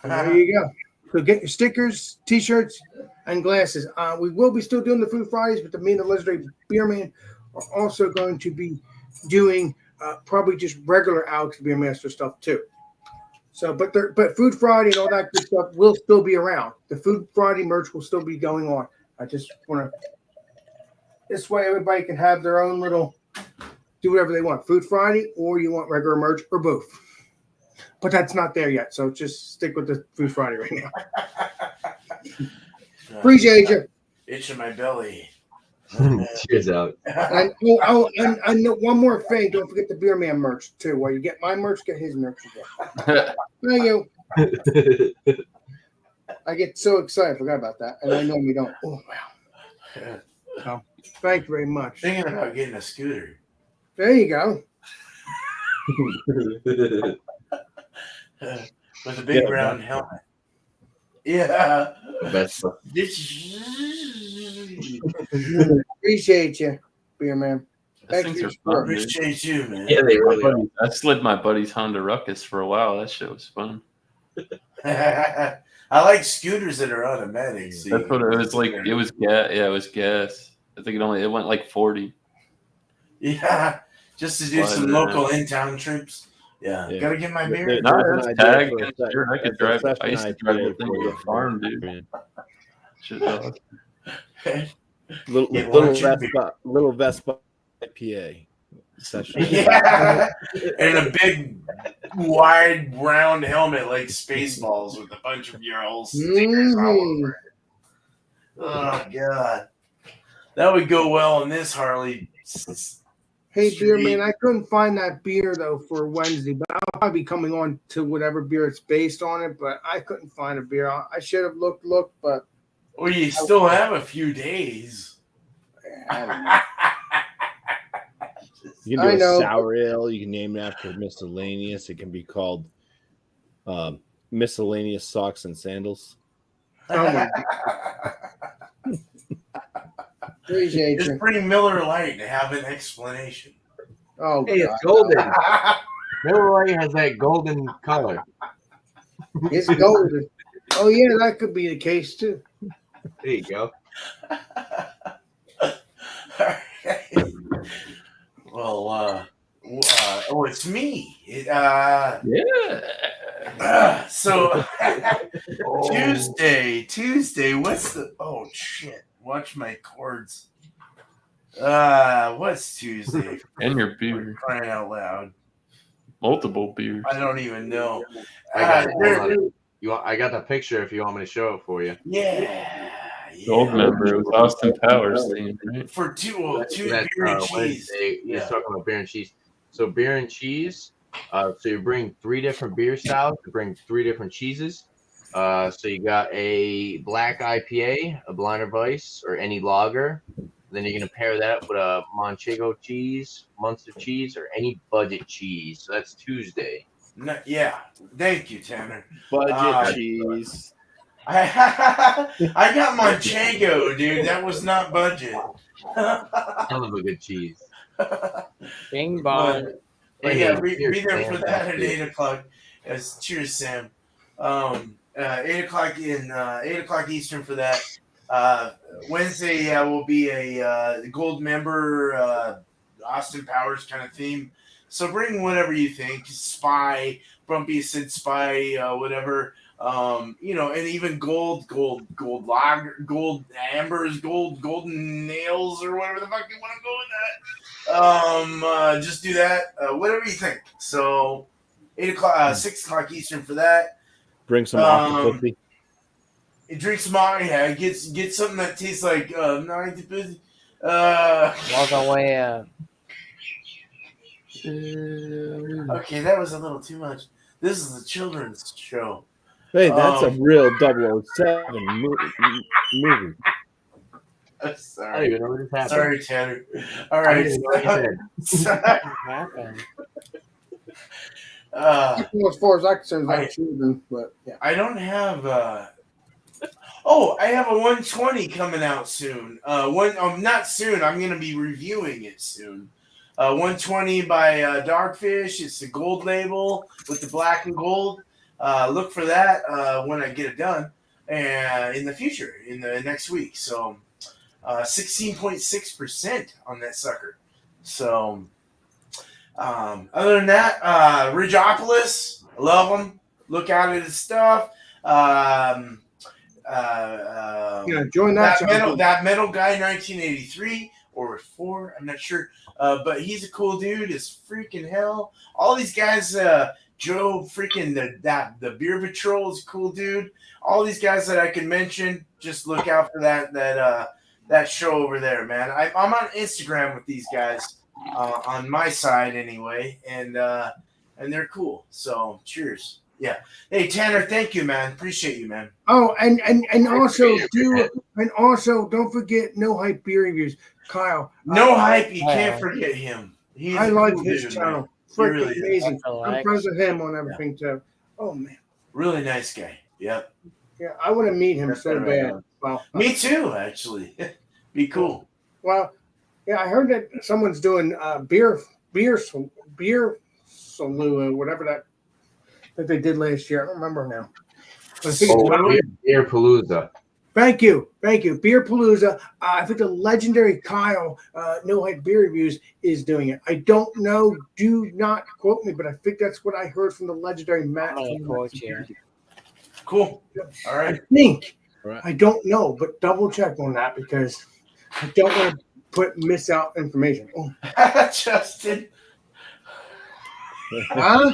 Speaker 1: And there you go. So get your stickers, T-shirts, and glasses. We will be still doing the Food Fridays, but me and the Legendary Beer Man are also going to be doing probably just regular Alex Beer Master stuff too. So, but Food Friday and all that good stuff will still be around. The Food Friday merch will still be going on. I just want to. This way, everybody can have their own little. Do whatever they want. Food Friday, or you want regular merch, or both. But that's not there yet, so just stick with the Food Friday right now. Appreciate you.
Speaker 3: Itching my belly.
Speaker 2: Cheers, Alex.
Speaker 1: And know one more thing. Don't forget the Beer Man merch too. While you get my merch, get his merch as well. Thank you. I get so excited. I forgot about that, and I normally don't. Oh wow! So, thank you very much.
Speaker 3: Thinking about getting a scooter.
Speaker 1: There you go.
Speaker 3: With a big round helmet. Yeah.
Speaker 2: Best.
Speaker 1: Appreciate you, beer man.
Speaker 5: Those
Speaker 1: Thank
Speaker 5: things
Speaker 1: you.
Speaker 5: are fun, dude.
Speaker 3: Appreciate you, man.
Speaker 2: Yeah, they
Speaker 5: My
Speaker 2: really are.
Speaker 5: buddy, I slid my buddy's Honda Ruckus for a while. That shit was fun.
Speaker 3: I like scooters that are automatic. So
Speaker 5: That's what it was like. It was gas. Yeah, it was gas. I think it went like 40.
Speaker 3: Yeah, just to do
Speaker 5: Slide
Speaker 3: some
Speaker 5: it
Speaker 3: local in-town trips. Yeah,
Speaker 7: Yeah.
Speaker 3: gotta get my beer.
Speaker 7: There-
Speaker 5: No,
Speaker 7: there's
Speaker 5: it
Speaker 7: an
Speaker 5: was
Speaker 7: idea
Speaker 5: tagged
Speaker 7: for a
Speaker 5: and
Speaker 7: se-
Speaker 5: sure, I could
Speaker 7: that's a
Speaker 5: drive.
Speaker 7: session
Speaker 5: I used to drive
Speaker 7: IPA
Speaker 5: the thing
Speaker 7: for
Speaker 5: to
Speaker 7: you.
Speaker 5: the farm, dude. Shit, awesome.
Speaker 3: Yeah, why don't you
Speaker 7: Little Vespa IPA session.
Speaker 3: Yeah, and a big, wide, round helmet like Spaceballs with a bunch of your old stickers all over it. Oh god, that would go well in this Harley.
Speaker 1: Hey, beer man, I couldn't find that beer though for Wednesday, but I'll probably be coming on to whatever beer it's based on it. But I couldn't find a beer. I should have looked, but
Speaker 3: Well, you still have a few days.
Speaker 1: I don't know.
Speaker 7: You
Speaker 1: I
Speaker 7: can do
Speaker 1: know.
Speaker 7: a sour ale. You can name it after miscellaneous. It can be called miscellaneous socks and sandals.
Speaker 1: Oh my Appreciate
Speaker 3: Just
Speaker 1: you.
Speaker 3: bring Miller Lite to have an explanation.
Speaker 1: Oh,
Speaker 2: Hey,
Speaker 1: God.
Speaker 2: it's golden. Miller Lite has that golden color.
Speaker 1: It's golden. Oh yeah, that could be the case too.
Speaker 2: There you go.
Speaker 3: Well, oh, it's me.
Speaker 5: Yeah.
Speaker 3: So Tuesday. What's the? Oh shit! Watch my chords. What's Tuesday?
Speaker 5: And your beer.
Speaker 3: Crying out loud!
Speaker 5: Multiple beers.
Speaker 3: I don't even know.
Speaker 2: I got it.
Speaker 3: There-
Speaker 2: Hold on. I got the picture if you want me to show it for you.
Speaker 3: yeah.
Speaker 5: Gold member. It was Austin Powers theme, right?
Speaker 3: For two
Speaker 2: That's
Speaker 3: beer and cheese.
Speaker 2: Wednesday. You're
Speaker 3: Yeah.
Speaker 2: talking about beer and cheese. So beer and cheese. So you bring 3 different beer styles. You bring 3 different cheeses. So you got a black IPA, a Blinder Weiss, or any lager. Then you're gonna pair that up with a Manchego cheese, Munster cheese, or any budget cheese. So that's Tuesday.
Speaker 3: No, yeah. Thank you, Tanner.
Speaker 7: Budget cheese.
Speaker 3: I got Manchego, dude. That was not budget.
Speaker 2: Hell of a good cheese.
Speaker 6: Bing bong.
Speaker 3: But yeah,
Speaker 2: Hey,
Speaker 3: be there for
Speaker 2: Sam,
Speaker 3: that at
Speaker 2: dude.
Speaker 3: 8:00. Yes, cheers, Sam. 8:00 in 8:00 Eastern for that. Wednesday will be a gold member Austin Powers kind of theme. So bring whatever you think. Spy, Bumpy said spy, whatever. And even gold lager, gold ambers, golden nails, or whatever the fuck you want to go with that. Just do that. Whatever you think. So 8:00, 6:00 Eastern for that.
Speaker 7: Bring some octopus.
Speaker 3: Drink some yeah, get something that tastes like octopus.
Speaker 6: Walk away.
Speaker 3: Okay, that was a little too much. This is a children's show.
Speaker 7: Hey, that's a real 007 movie.
Speaker 2: I don't
Speaker 3: Sorry.
Speaker 2: even know what just happened.
Speaker 3: Sorry, Tanner. All
Speaker 2: I
Speaker 3: right.
Speaker 2: didn't know what you said.
Speaker 6: Happened.
Speaker 1: As far as I'm concerned, like children, but yeah.
Speaker 3: I don't have. I have a 120 coming out soon. Not soon. I'm gonna be reviewing it soon. 120 by Dogfish. It's the gold label with the black and gold. Look for that when I get it done, and in the future, in the next week. So, 16.6% on that sucker. So, other than that, Ridgeopolis, I love them. Look out at his stuff.
Speaker 1: Join that.
Speaker 3: That metal guy, 1983 or 4, I'm not sure. But he's a cool dude as freaking hell. All these guys, Joe freaking the Beer Patrol is a cool dude. All these guys that I can mention, just look out for that show over there, man. I'm on Instagram with these guys on my side anyway, and they're cool. So cheers. Yeah. Hey Tanner, thank you, man. Appreciate you, man.
Speaker 1: Oh, and also don't forget No Hype Beer Reviews. Kyle.
Speaker 3: No hype, you can't forget him. He's
Speaker 1: I
Speaker 3: a
Speaker 1: like
Speaker 3: cool
Speaker 1: his
Speaker 3: dude,
Speaker 1: channel.
Speaker 3: man. He
Speaker 1: Freaking
Speaker 3: really is.
Speaker 1: amazing.
Speaker 6: That's
Speaker 1: I'm friends with him on everything too. Oh man.
Speaker 3: Really nice guy. Yep.
Speaker 1: Yeah, I want to meet him so
Speaker 2: Right
Speaker 1: bad.
Speaker 2: on.
Speaker 1: Well,
Speaker 3: Me too, actually. Be cool.
Speaker 1: Well, yeah, I heard that someone's doing beer salute, whatever that they did last year. I don't remember now. But I think it's
Speaker 2: Oh, beer palooza.
Speaker 1: Thank you. Beer Palooza. I think the legendary Kyle, No Hype Beer Reviews, is doing it. I don't know. Do not quote me, but I think that's what I heard from the legendary Matt.
Speaker 6: I'm gonna quote you.
Speaker 3: Cool. All right.
Speaker 1: I think.
Speaker 4: Right.
Speaker 1: I don't know, but double check on that because I don't want to miss out information. Oh.
Speaker 3: Justin.
Speaker 1: Huh?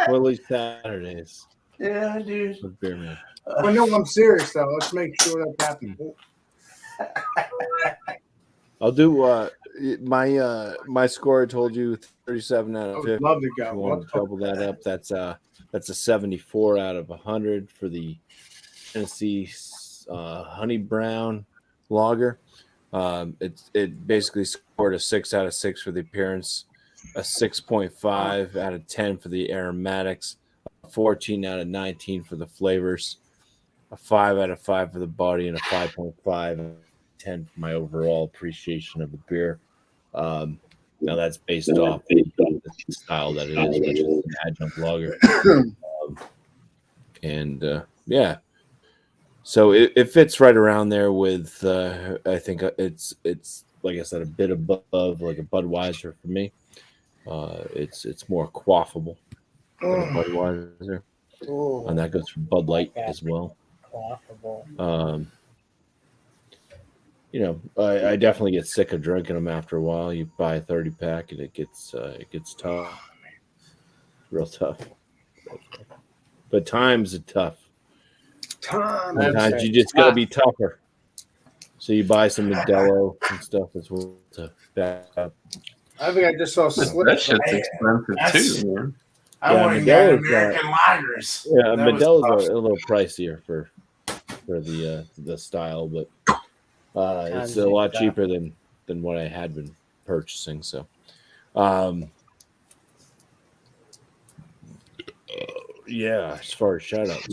Speaker 4: Willie Saturdays
Speaker 3: Yeah, dude.
Speaker 4: with Beer Man.
Speaker 1: Well, no, I'm serious though. Let's make sure that's happening.
Speaker 7: I'll do my score. I told you 37 out
Speaker 1: I
Speaker 7: of
Speaker 1: would
Speaker 7: 50.
Speaker 1: love to
Speaker 7: If you
Speaker 1: go.
Speaker 7: want to double that up, that's a 74 out of 100 for the Tennessee Honey Brown Lager. It basically scored a 6 out of 6 for the appearance, a 6.5 out of 10 for the aromatics, a 14 out of 19 for the flavors, a 5 out of 5 for the body, and a 5.5 out of 10 for my overall appreciation of the beer. Now that's based off the style that it is, which is an adjunct lager. Yeah. So it fits right around there with I think it's like I said, a bit above like a Budweiser for me. It's more quaffable than a Budweiser,
Speaker 6: Ooh,
Speaker 7: and that goes for Bud Light as well.
Speaker 6: quaffable.
Speaker 7: I definitely get sick of drinking them after a while. You buy a 30-pack and it gets tough, real tough. But times are tough. Sometimes you just gotta be tougher. So you buy some Modelo and stuff as well to back up.
Speaker 1: I think I just saw slip.
Speaker 5: That shit's expensive too, man.
Speaker 3: I
Speaker 7: Yeah,
Speaker 3: want to get
Speaker 7: Modelo's,
Speaker 3: American lagers.
Speaker 7: Yeah,
Speaker 3: That was
Speaker 7: Modelo's
Speaker 3: tough.
Speaker 7: a little pricier for the style, but it's a lot cheaper than what I had been purchasing. So, yeah, as far as shout outs,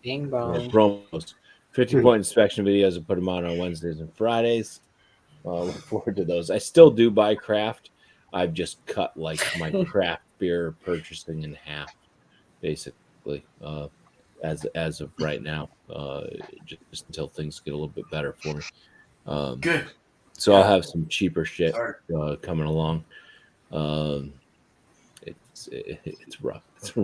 Speaker 6: Bing bong.
Speaker 7: promos, 50-point inspection videos, I put them on Wednesdays and Fridays. Look forward to those. I still do buy craft. I've just cut like my craft beer purchasing in half, basically, as of right now, just until things get a little bit better for me.
Speaker 3: Good.
Speaker 7: So I'll have some cheaper shit
Speaker 3: Sorry.
Speaker 7: coming along. It's rough. It's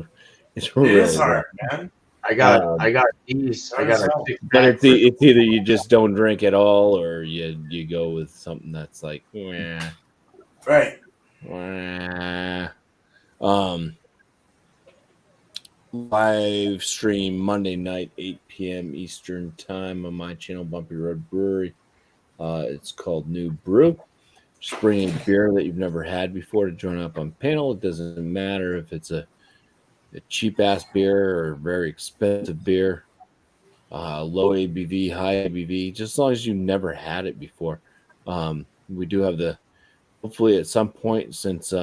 Speaker 3: It
Speaker 7: really
Speaker 3: is hard,
Speaker 7: rough.
Speaker 3: man.
Speaker 2: I got these. I got a
Speaker 7: But it's either you just don't drink at all, or you go with something that's like,
Speaker 3: Right.
Speaker 7: Live stream Monday night, 8 p.m. Eastern time on my channel, Bumpy Road Brewery. It's called New Brew. Just bringing beer that you've never had before to join up on panel. It doesn't matter if it's a cheap ass beer or very expensive beer, low ABV, high ABV, just as long as you never had it before. We do have hopefully at some point, since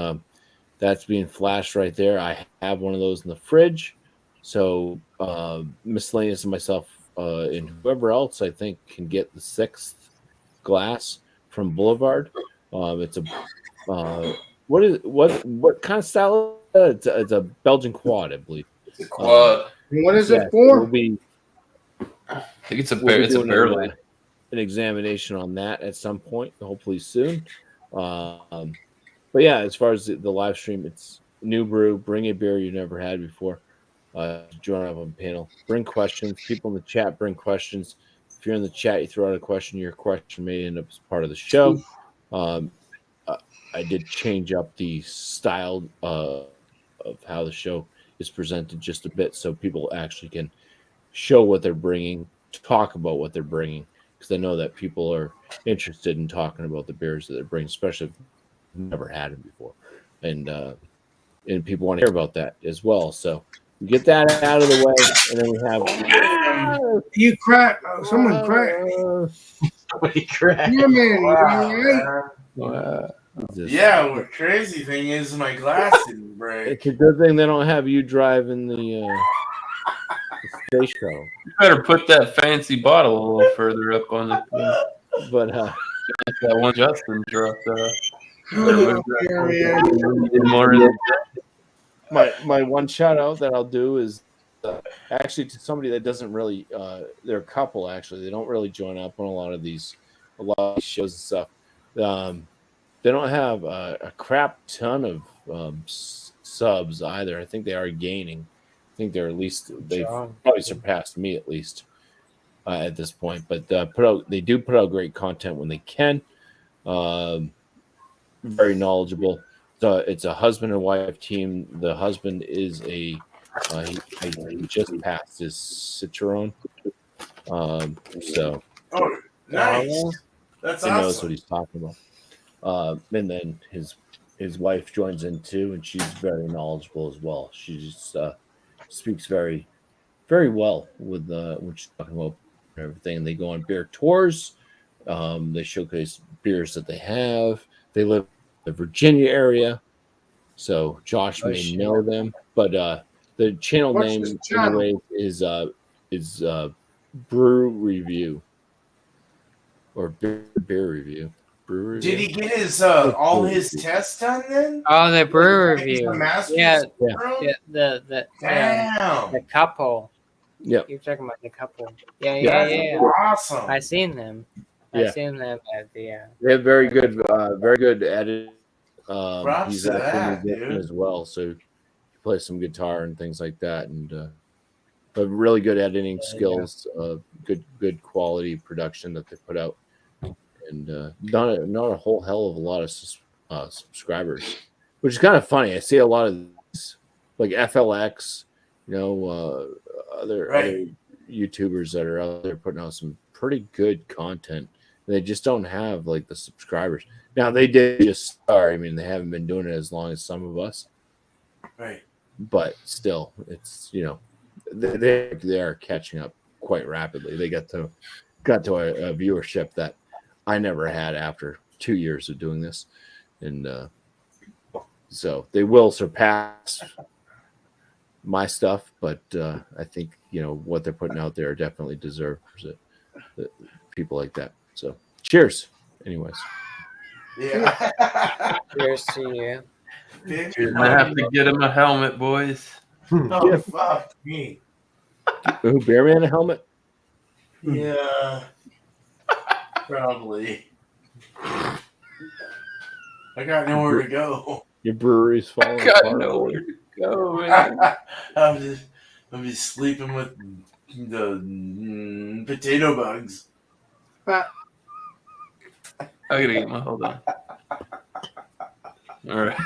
Speaker 7: that's being flashed right there, I have one of those in the fridge. So Miscellaneous and myself and whoever else I think can get the 6th glass from Boulevard. It's a what kind of style? It's a Belgian quad, I believe.
Speaker 5: It's a quad.
Speaker 1: What is
Speaker 7: Yeah,
Speaker 1: it for?
Speaker 7: We'll be
Speaker 5: I think it's a
Speaker 7: we'll
Speaker 5: bear.
Speaker 7: be
Speaker 5: It's a
Speaker 7: doing
Speaker 5: barrel.
Speaker 7: an examination on that at some point, hopefully soon. But yeah, as far as the live stream, it's New Brew. Bring a beer you've never had before. Join up on the panel. Bring questions. People in the chat bring questions. If you're in the chat, you throw out a question. Your question may end up as part of the show. I did change up the style of how the show is presented just a bit, so people actually can show what they're bringing, talk about what they're bringing, because I know that people are interested in talking about the beers that they're bringing, especially if they've never had them before, and people want to hear about that as well. So we get that out of the way, and then we have
Speaker 1: You crack. Someone cracked.
Speaker 2: Somebody cracked.
Speaker 1: Yeah, man. You all right?
Speaker 3: Yeah, what crazy thing is my glass didn't break.
Speaker 7: It's a good thing they don't have you driving the space shuttle.
Speaker 5: You better put that fancy bottle a little further up on the.
Speaker 4: But
Speaker 5: That one Justin dropped.
Speaker 1: Yeah,
Speaker 5: More
Speaker 7: My one shout out that I'll do is actually to somebody that doesn't really they're a couple actually. They don't really join up on a lot of these shows and stuff. They don't have a crap ton of subs either. I think they are gaining. I think they're at least they've probably surpassed me at least at this point. But they do put out great content when they can. Very knowledgeable. It's a husband and wife team. The husband is he just passed his Citroen. So
Speaker 3: Oh, nice. That's
Speaker 7: he
Speaker 3: awesome.
Speaker 7: knows what he's talking about. And then his wife joins in too, and she's very knowledgeable as well. She just speaks very, very well with when she's talking about everything. And they go on beer tours. They showcase beers that they have. They live in the Virginia area, so Josh may know them. But the channel
Speaker 1: What's
Speaker 7: name
Speaker 1: his channel?
Speaker 7: anyway is Brew Review or Beer Review. Brew
Speaker 3: Did he
Speaker 7: Review.
Speaker 3: get his all his tests done then?
Speaker 6: Oh, the brewer
Speaker 3: He's a
Speaker 6: review.
Speaker 3: master
Speaker 6: Yeah,
Speaker 3: brewer?
Speaker 6: the
Speaker 3: Damn.
Speaker 6: couple.
Speaker 7: Yep.
Speaker 6: You're talking about the couple. Yeah.
Speaker 3: That's awesome.
Speaker 6: I seen them.
Speaker 7: Yeah.
Speaker 6: I seen them at the.
Speaker 7: They have very good editing.
Speaker 3: Props
Speaker 7: He's
Speaker 3: to
Speaker 7: actually a
Speaker 3: that,
Speaker 7: musician
Speaker 3: dude.
Speaker 7: as well, so he plays some guitar and things like that, and but really good editing skills, good quality production that they put out, and not a whole hell of a lot of subscribers, which is kind of funny. I see a lot of these, like FLX, other YouTubers that are out there putting out some pretty good content. They just don't have like the subscribers. Now they did just start. I mean, they haven't been doing it as long as some of us,
Speaker 3: Right.
Speaker 7: but still, it's they are catching up quite rapidly. They got to a viewership that I never had after 2 years of doing this, and so they will surpass my stuff. But I think what they're putting out there definitely deserves it. People like that. So cheers. Anyways.
Speaker 3: Yeah.
Speaker 6: Cheers to you.
Speaker 5: I have to get him a helmet, boys.
Speaker 3: Oh, fuck me.
Speaker 7: Who, Bearman a helmet?
Speaker 3: Yeah. Probably. I got nowhere to go.
Speaker 7: Your brewery's falling
Speaker 5: Got
Speaker 7: apart.
Speaker 5: nowhere to go, man.
Speaker 3: I'll be sleeping with the potato bugs.
Speaker 5: I gotta get my hold on. All right.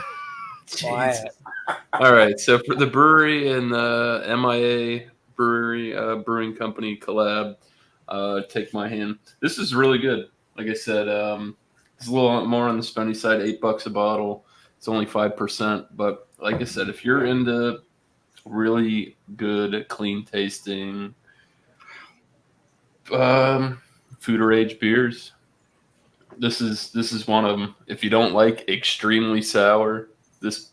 Speaker 6: Quiet.
Speaker 5: All right. So for the brewery and the MIA Brewery Brewing Company collab, take my hand. This is really good. Like I said, it's a little more on the spendy side. $8 a bottle. It's only 5%. But like I said, if you're into really good, clean tasting, food or age beers, this is one of them. If you don't like extremely sour, this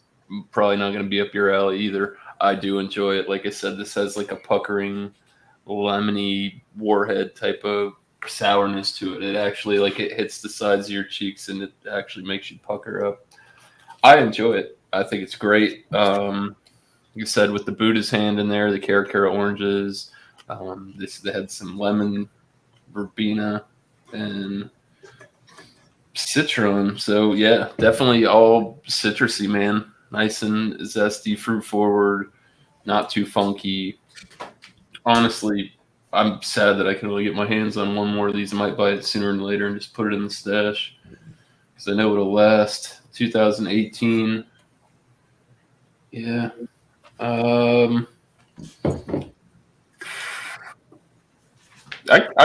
Speaker 5: probably not going to be up your alley either. I do enjoy it. Like I said, this has like a puckering, lemony warhead type of sourness to it. It actually it hits the sides of your cheeks and it actually makes you pucker up. I enjoy it. I think it's great. Like I said, with the Buddha's hand in there, the Cara oranges, they had some lemon verbena and citron. So yeah, definitely all citrusy, man. Nice and zesty, fruit forward, not too funky. Honestly, I'm sad that I can only get my hands on one more of these. I might buy it sooner than later and just put it in the stash because I know it'll last. 2018. Yeah. I'll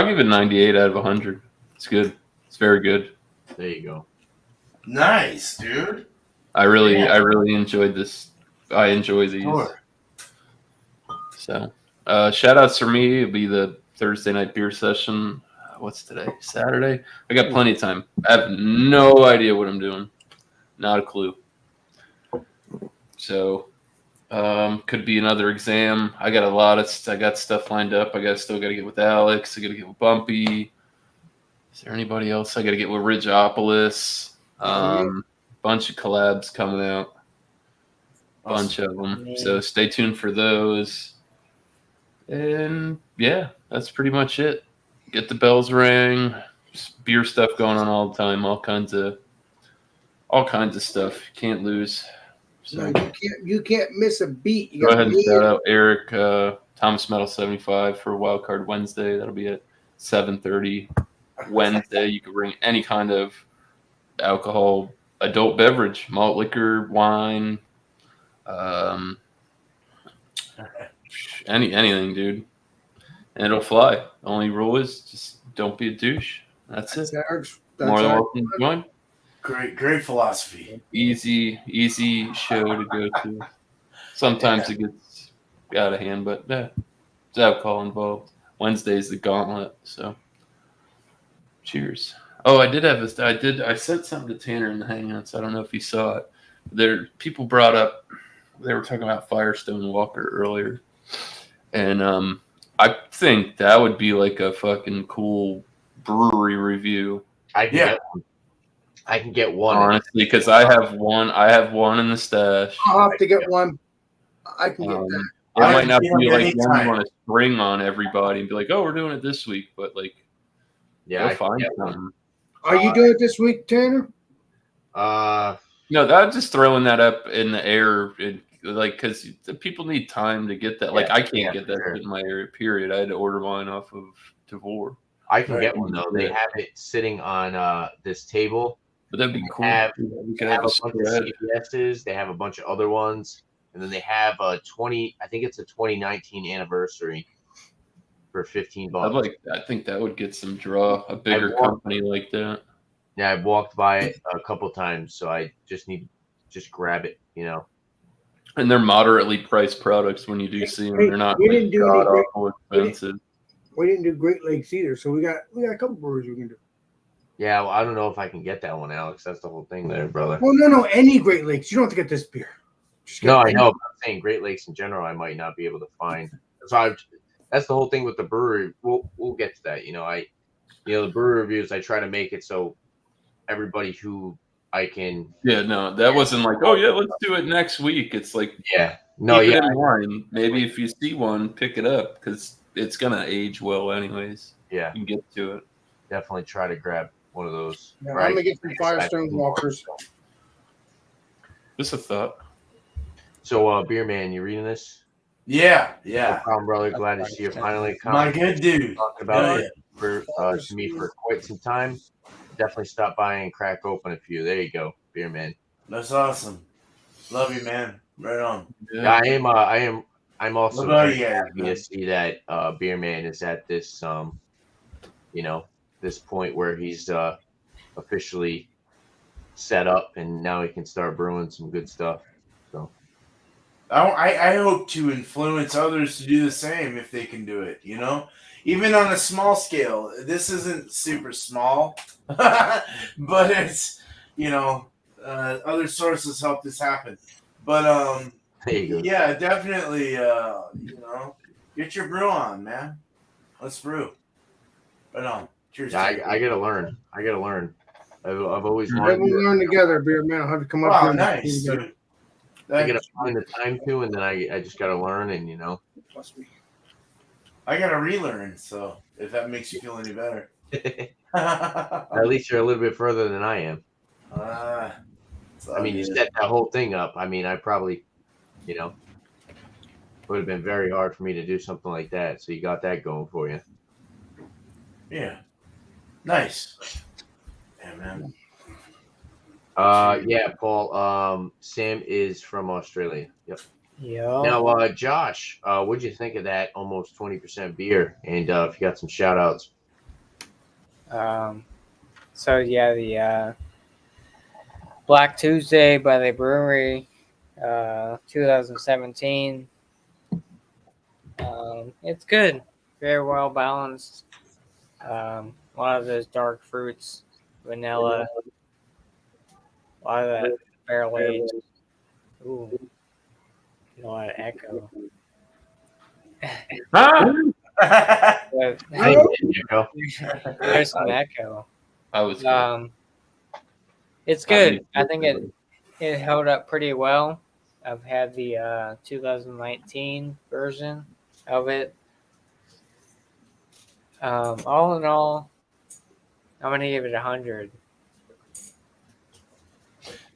Speaker 5: give it 98 out of 100. It's good. It's very good.
Speaker 2: There you go.
Speaker 3: Nice, dude.
Speaker 5: I really enjoyed this. I enjoy these.
Speaker 3: Sure.
Speaker 5: So, shout outs for me. It'll be the Thursday night beer session. What's today? Saturday? I got plenty of time. I have no idea what I'm doing. Not a clue. So, could be another exam. I got stuff lined up. Still got to get with Alex. I got to get with Bumpy. Is there anybody else I got to get with Ridgeopolis? Bunch of collabs coming out. Bunch of them. So stay tuned for those. And yeah, that's pretty much it. Get the bells rang. Just beer stuff going on all the time. All kinds of stuff. Can't lose. So
Speaker 1: No, you can't miss a beat. You
Speaker 5: go
Speaker 1: got
Speaker 5: ahead and
Speaker 1: me
Speaker 5: shout out Eric Thomas Metal 75 for Wildcard Wednesday. That'll be at 7:30 Wednesday. You can bring any kind of alcohol, adult beverage, malt liquor, wine, anything, dude, and it'll fly. The only rule is just don't be a douche. That's it.
Speaker 1: That's
Speaker 5: More than welcome to join.
Speaker 3: Great philosophy.
Speaker 5: Easy show to go to. Sometimes it gets out of hand, but yeah, there's alcohol involved. Wednesday's the gauntlet, so cheers. Oh, I sent something to Tanner in the Hangouts. I don't know if he saw it. People brought up, they were talking about Firestone Walker earlier, and I think that would be like a fucking cool brewery review.
Speaker 2: I can get one
Speaker 5: honestly, because I have one in the stash.
Speaker 1: I'll have to get one. I can get that.
Speaker 5: It might not be like one you want to spring on everybody and be like, oh, we're doing it this week, but like,
Speaker 2: yeah,
Speaker 5: find something.
Speaker 1: Are you doing it this week, Tanner?
Speaker 5: No, that's just throwing that up in the air, like, because the people need time to get that. Like, I can't get that in my area. Period. I had to order mine off of Tavor.
Speaker 2: I can get one though. They have it sitting on this table.
Speaker 5: But that'd be cool.
Speaker 2: We could have a bunch of CBSs. They have a bunch of other ones, and then they have a 2019 anniversary for $15.
Speaker 5: I think that would get some draw. A bigger company like that.
Speaker 2: Yeah, I've walked by it a couple times, so I just need to grab it,
Speaker 5: And they're moderately priced products when you do see them. They're not expensive.
Speaker 1: We didn't do Great Lakes either, so we got a couple breweries we can do.
Speaker 2: Yeah, well, I don't know if I can get that one, Alex. That's the whole thing there, brother.
Speaker 1: Well, no, any Great Lakes. You don't have to get this beer.
Speaker 2: No, I know. But I'm saying Great Lakes in general, I might not be able to find. So that's the whole thing with the brewery. We'll get to that. The brewery reviews, I try to make it so everybody who I can.
Speaker 5: Yeah, no, that wasn't like, oh yeah, let's do it next week. It's like,
Speaker 2: keep it in mind. Maybe if you see one, pick it up because it's gonna age well, anyways. Yeah, you can get to it. Definitely try to grab one of those.
Speaker 1: Yeah, I'm gonna get some Firestone Walkers.
Speaker 5: Just a thought.
Speaker 2: So, Beer Man, you reading this?
Speaker 3: Yeah.
Speaker 2: No problem, brother. Glad to see you finally come.
Speaker 3: My good dude.
Speaker 2: Talking about it to me for quite some time. Definitely stop by and crack open a few. There you go, Beer Man.
Speaker 3: That's awesome. Love you, man. Right on.
Speaker 2: Yeah, I'm also happy to see that Beer Man is at this this point where he's officially set up and now he can start brewing some good stuff. So
Speaker 3: I hope to influence others to do the same if they can do it, even on a small scale. This isn't super small, but it's, other sources help this happen. But yeah, definitely, get your brew on, man. Let's brew. Right on. Cheers.
Speaker 2: Yeah, I gotta learn. I've always wanted.
Speaker 1: We learn together, Beer Man. I'll have to come up.
Speaker 3: Wow, nice. Dude.
Speaker 2: I gotta find the time to, and then I just gotta learn, and
Speaker 1: Plus me.
Speaker 3: I gotta relearn. So if that makes you feel any better,
Speaker 2: at least you're a little bit further than I am. You set that whole thing up. I probably, it would have been very hard for me to do something like that. So you got that going for you.
Speaker 3: Yeah. Nice. Yeah, man.
Speaker 2: Yeah, Paul. Sam is from Australia. Yep.
Speaker 6: Yeah.
Speaker 2: Now, Josh, what'd you think of that almost 20% beer? And if you got some shout outs.
Speaker 6: So yeah, the Black Tuesday by the Brewery, 2017. It's good. Very well balanced. A lot of those dark fruits, vanilla, a lot of that barrel aged. Ooh, a lot of echo.
Speaker 2: Hey, Nico.
Speaker 6: There's some echo.
Speaker 5: I was
Speaker 6: It's good. I think it held up pretty well. I've had the 2019 version of it. All in all, I'm gonna give it 100.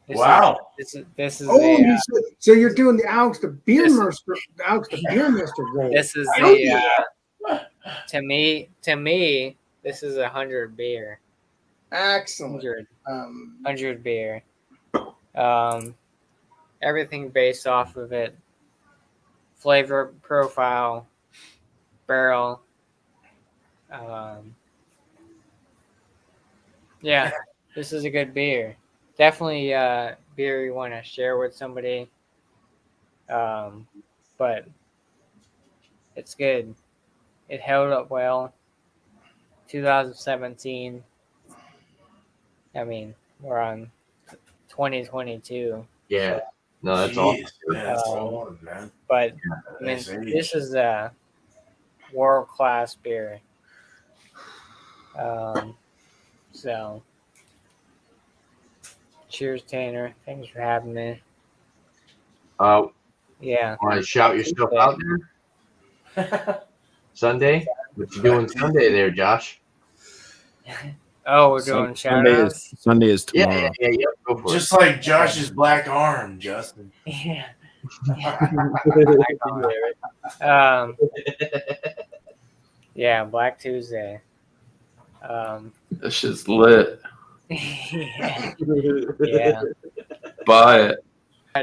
Speaker 3: Wow.
Speaker 6: This is
Speaker 1: Oh, so you're doing the Alex the Beermaster, role.
Speaker 6: This is the to me this is 100 beer.
Speaker 1: Excellent.
Speaker 6: 100 beer. Everything based off of it. Flavor profile, barrel. Yeah, this is a good beer. Definitely beer you want to share with somebody. But it's good. It held up well. 2017. I mean, we're on 2022.
Speaker 2: Yeah.
Speaker 6: So,
Speaker 2: No, that's
Speaker 3: Jeez,
Speaker 2: awesome.
Speaker 3: man, that's all, man.
Speaker 6: but I mean,
Speaker 3: Nice age.
Speaker 6: this is a world class beer. So, cheers, Tanner. Thanks for having me. Yeah.
Speaker 2: Want to shout yourself out there? Sunday? What you doing Sunday there, Josh?
Speaker 6: Oh, we're doing shout outs?
Speaker 7: Sunday is tomorrow.
Speaker 2: Yeah. Go for
Speaker 3: Just like Josh's black arm, Justin.
Speaker 6: Yeah.
Speaker 2: it.
Speaker 6: Yeah, Black Tuesday.
Speaker 5: This shit's lit.
Speaker 6: Yeah.
Speaker 5: Buy it.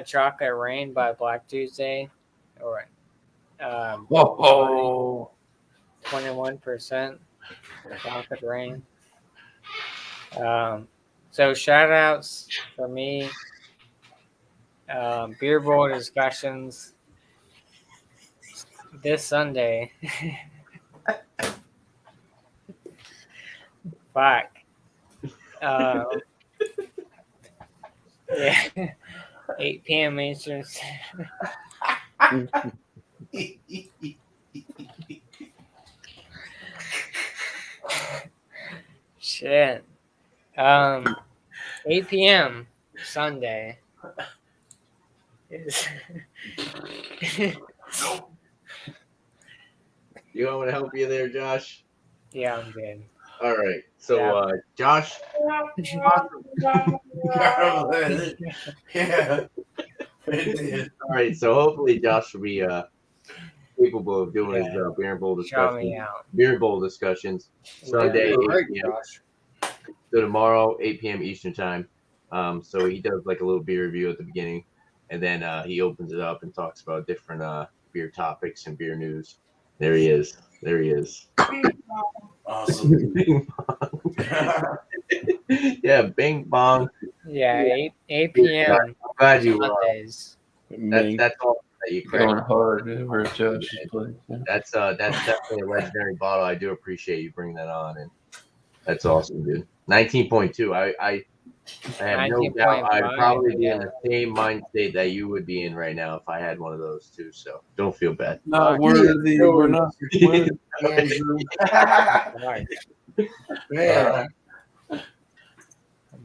Speaker 6: Chocolate Rain by Black Tuesday. Or
Speaker 5: Whoa.
Speaker 6: 21% Chocolate Rain. So shout outs for me. Beer bowl discussions this Sunday. Fuck. Yeah. 8 p.m. Eastern. Shit. 8 p.m. Sunday.
Speaker 2: You want me to help you there, Josh?
Speaker 6: Yeah, I'm good.
Speaker 2: All right. So, Josh.
Speaker 3: Yeah.
Speaker 2: All right. So hopefully Josh will be capable of doing his beer and bowl
Speaker 6: Shout me
Speaker 2: discussions.
Speaker 6: out.
Speaker 2: Beer and bowl discussions Sunday, 8 p.m. So tomorrow, 8 p.m. Eastern time. So he does like a little beer review at the beginning, and then he opens it up and talks about different beer topics and beer news. There he is.
Speaker 3: Awesome.
Speaker 2: Bing bong. Yeah, bing bong.
Speaker 6: Yeah, 8 p.m.
Speaker 2: I'm glad you.
Speaker 6: Sundays.
Speaker 2: That's all that you
Speaker 5: Going
Speaker 2: cracked.
Speaker 5: hard over at Josh's place. Yeah.
Speaker 2: That's definitely a legendary bottle. I do appreciate you bringing that on, and that's awesome, dude. 19.2. I have no doubt I'd probably be in the same mind state that you would be in right now if I had one of those too. So don't feel bad.
Speaker 5: Not worthy. We're not worthy.
Speaker 1: Man.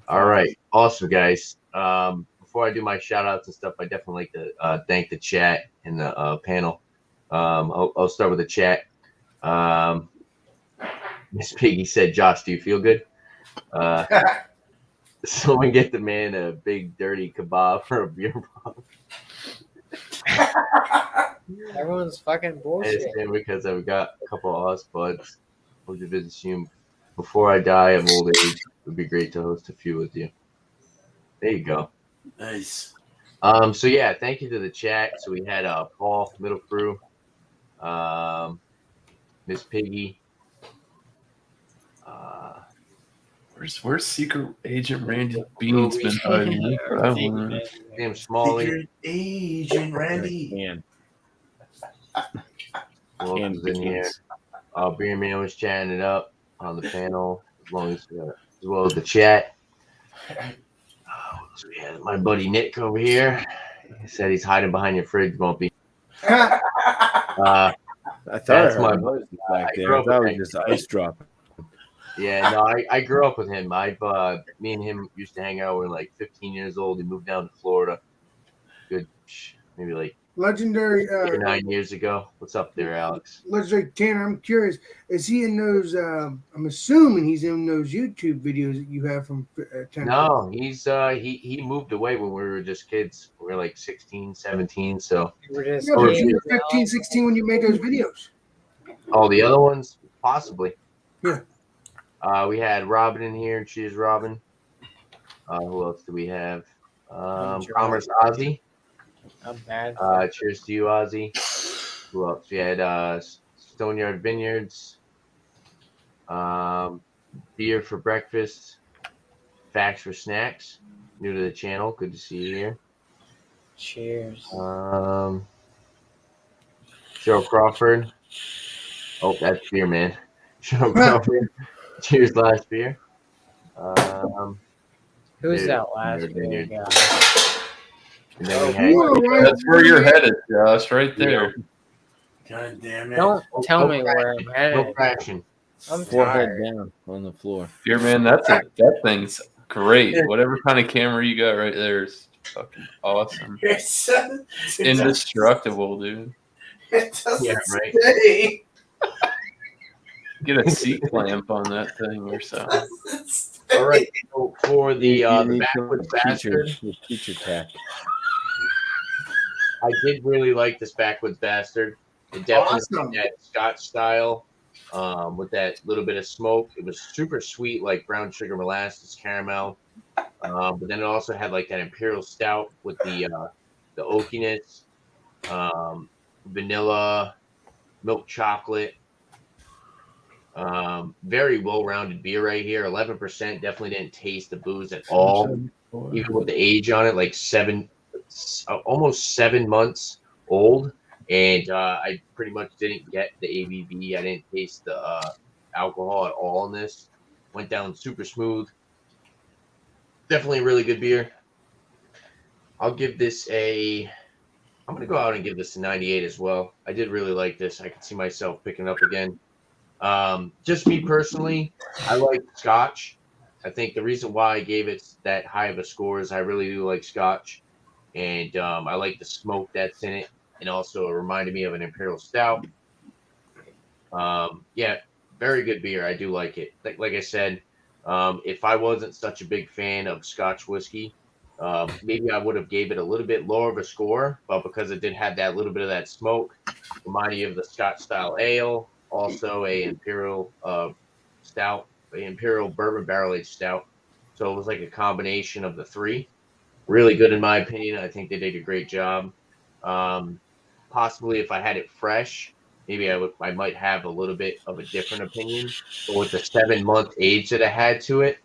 Speaker 2: All right. Awesome, guys. Before I do my shout outs and stuff, I definitely like to thank the chat and the panel. I'll start with the chat. Miss Piggy said, Josh, do you feel good? Someone get the man a big dirty kebab for a beer bong.
Speaker 6: Everyone's fucking
Speaker 2: I
Speaker 6: bullshit.
Speaker 2: understand because I've got a couple of us buds. Hope to visit you before I die of old age. It would be great to host a few with you. There you go.
Speaker 3: Nice.
Speaker 2: So yeah, thank you to the chat. So we had Paul Middle Crew, Miss Piggy.
Speaker 5: Where's Secret Agent Randy Beans been hiding?
Speaker 2: Sam Smalley.
Speaker 3: Secret Agent Randy.
Speaker 7: Man.
Speaker 2: Wilkins in here. Beer Man was chatting it up on the panel, as well as the chat. So we had my buddy Nick over here. He said he's hiding behind your fridge, won't be.
Speaker 7: I thought
Speaker 2: That's
Speaker 7: I
Speaker 2: my
Speaker 7: heard noises back
Speaker 2: I
Speaker 7: there.
Speaker 2: grew
Speaker 7: I
Speaker 2: up
Speaker 7: thought
Speaker 2: with
Speaker 7: it was
Speaker 2: that.
Speaker 7: just ice dropping.
Speaker 2: Yeah, no, I grew up with him. Me and him used to hang out. We were like 15 years old. He moved down to Florida. Good, maybe like
Speaker 1: Legendary,
Speaker 2: 9 years ago. What's up there, Alex?
Speaker 1: legendary Tanner. I'm curious. Is he in those? I'm assuming he's in those YouTube videos that you have from Tennessee.
Speaker 2: No, he's he moved away when we were just kids. We were like 16, 17. So
Speaker 6: You were just
Speaker 1: Yeah, but
Speaker 6: kids,
Speaker 1: you were
Speaker 6: Alex.
Speaker 1: 15, 16 when you made those videos.
Speaker 2: all the other ones, possibly.
Speaker 1: Yeah.
Speaker 2: We had Robin in here. Cheers, Robin. Who else do we have? Commerce Ozzy.
Speaker 6: Not bad.
Speaker 2: Cheers to you, Ozzy. Who else? We had Stoneyard Vineyards. Beer for breakfast. Facts for snacks. New to the channel. Good to see you here.
Speaker 6: Cheers.
Speaker 2: Cheryl Crawford. Oh, that's beer, man. Cheryl Crawford. Cheers, last beer.
Speaker 6: Who's
Speaker 2: dude,
Speaker 6: that last
Speaker 2: Vineyard.
Speaker 6: beer guy?
Speaker 2: And then we had
Speaker 1: You are right.
Speaker 5: That's where you're headed, Josh. Right there.
Speaker 3: God damn it.
Speaker 6: Don't tell
Speaker 2: no
Speaker 6: me where I'm
Speaker 2: no
Speaker 6: headed.
Speaker 2: fraction.
Speaker 6: I'm
Speaker 4: Forehead
Speaker 6: tired.
Speaker 4: down on the floor.
Speaker 5: Beer man, that thing's great. Whatever kind of camera you got right there is fucking awesome.
Speaker 3: It's
Speaker 5: Indestructible, dude.
Speaker 3: It doesn't
Speaker 2: Yeah, right.
Speaker 3: say.
Speaker 5: Get a seat clamp on that thing or something.
Speaker 2: All right. So for the
Speaker 4: You need some
Speaker 2: Backwoods
Speaker 4: teacher,
Speaker 2: Bastard,
Speaker 4: teacher tack.
Speaker 2: I did really like this Backwoods Bastard. It definitely
Speaker 1: Awesome.
Speaker 2: had that Scotch style with that little bit of smoke. It was super sweet, like brown sugar molasses caramel. But then it also had like that imperial stout with the oakiness, vanilla, milk chocolate. Very well-rounded beer right here. 11%. Definitely didn't taste the booze at all, even with the age on it, like almost 7 months old. And I pretty much didn't get the ABV. I didn't taste the alcohol at all in this. Went down super smooth. Definitely a really good beer. I'll give this I'm going to go out and give this a 98 as well. I did really like this. I could see myself picking up again. Just me personally, I like Scotch. I think the reason why I gave it that high of a score is I really do like Scotch. And I like the smoke that's in it. And also it reminded me of an Imperial Stout. Yeah, very good beer. I do like it. Like I said, if I wasn't such a big fan of Scotch whiskey, maybe I would have gave it a little bit lower of a score. But because it did have that little bit of that smoke, reminded me of the Scotch style ale, also a Imperial Stout, an Imperial Bourbon Barrel Aged Stout. So it was like a combination of the three. Really good in my opinion. I think they did a great job. Possibly if I had it fresh, maybe I might have a little bit of a different opinion. But with the 7-month age that I had to it,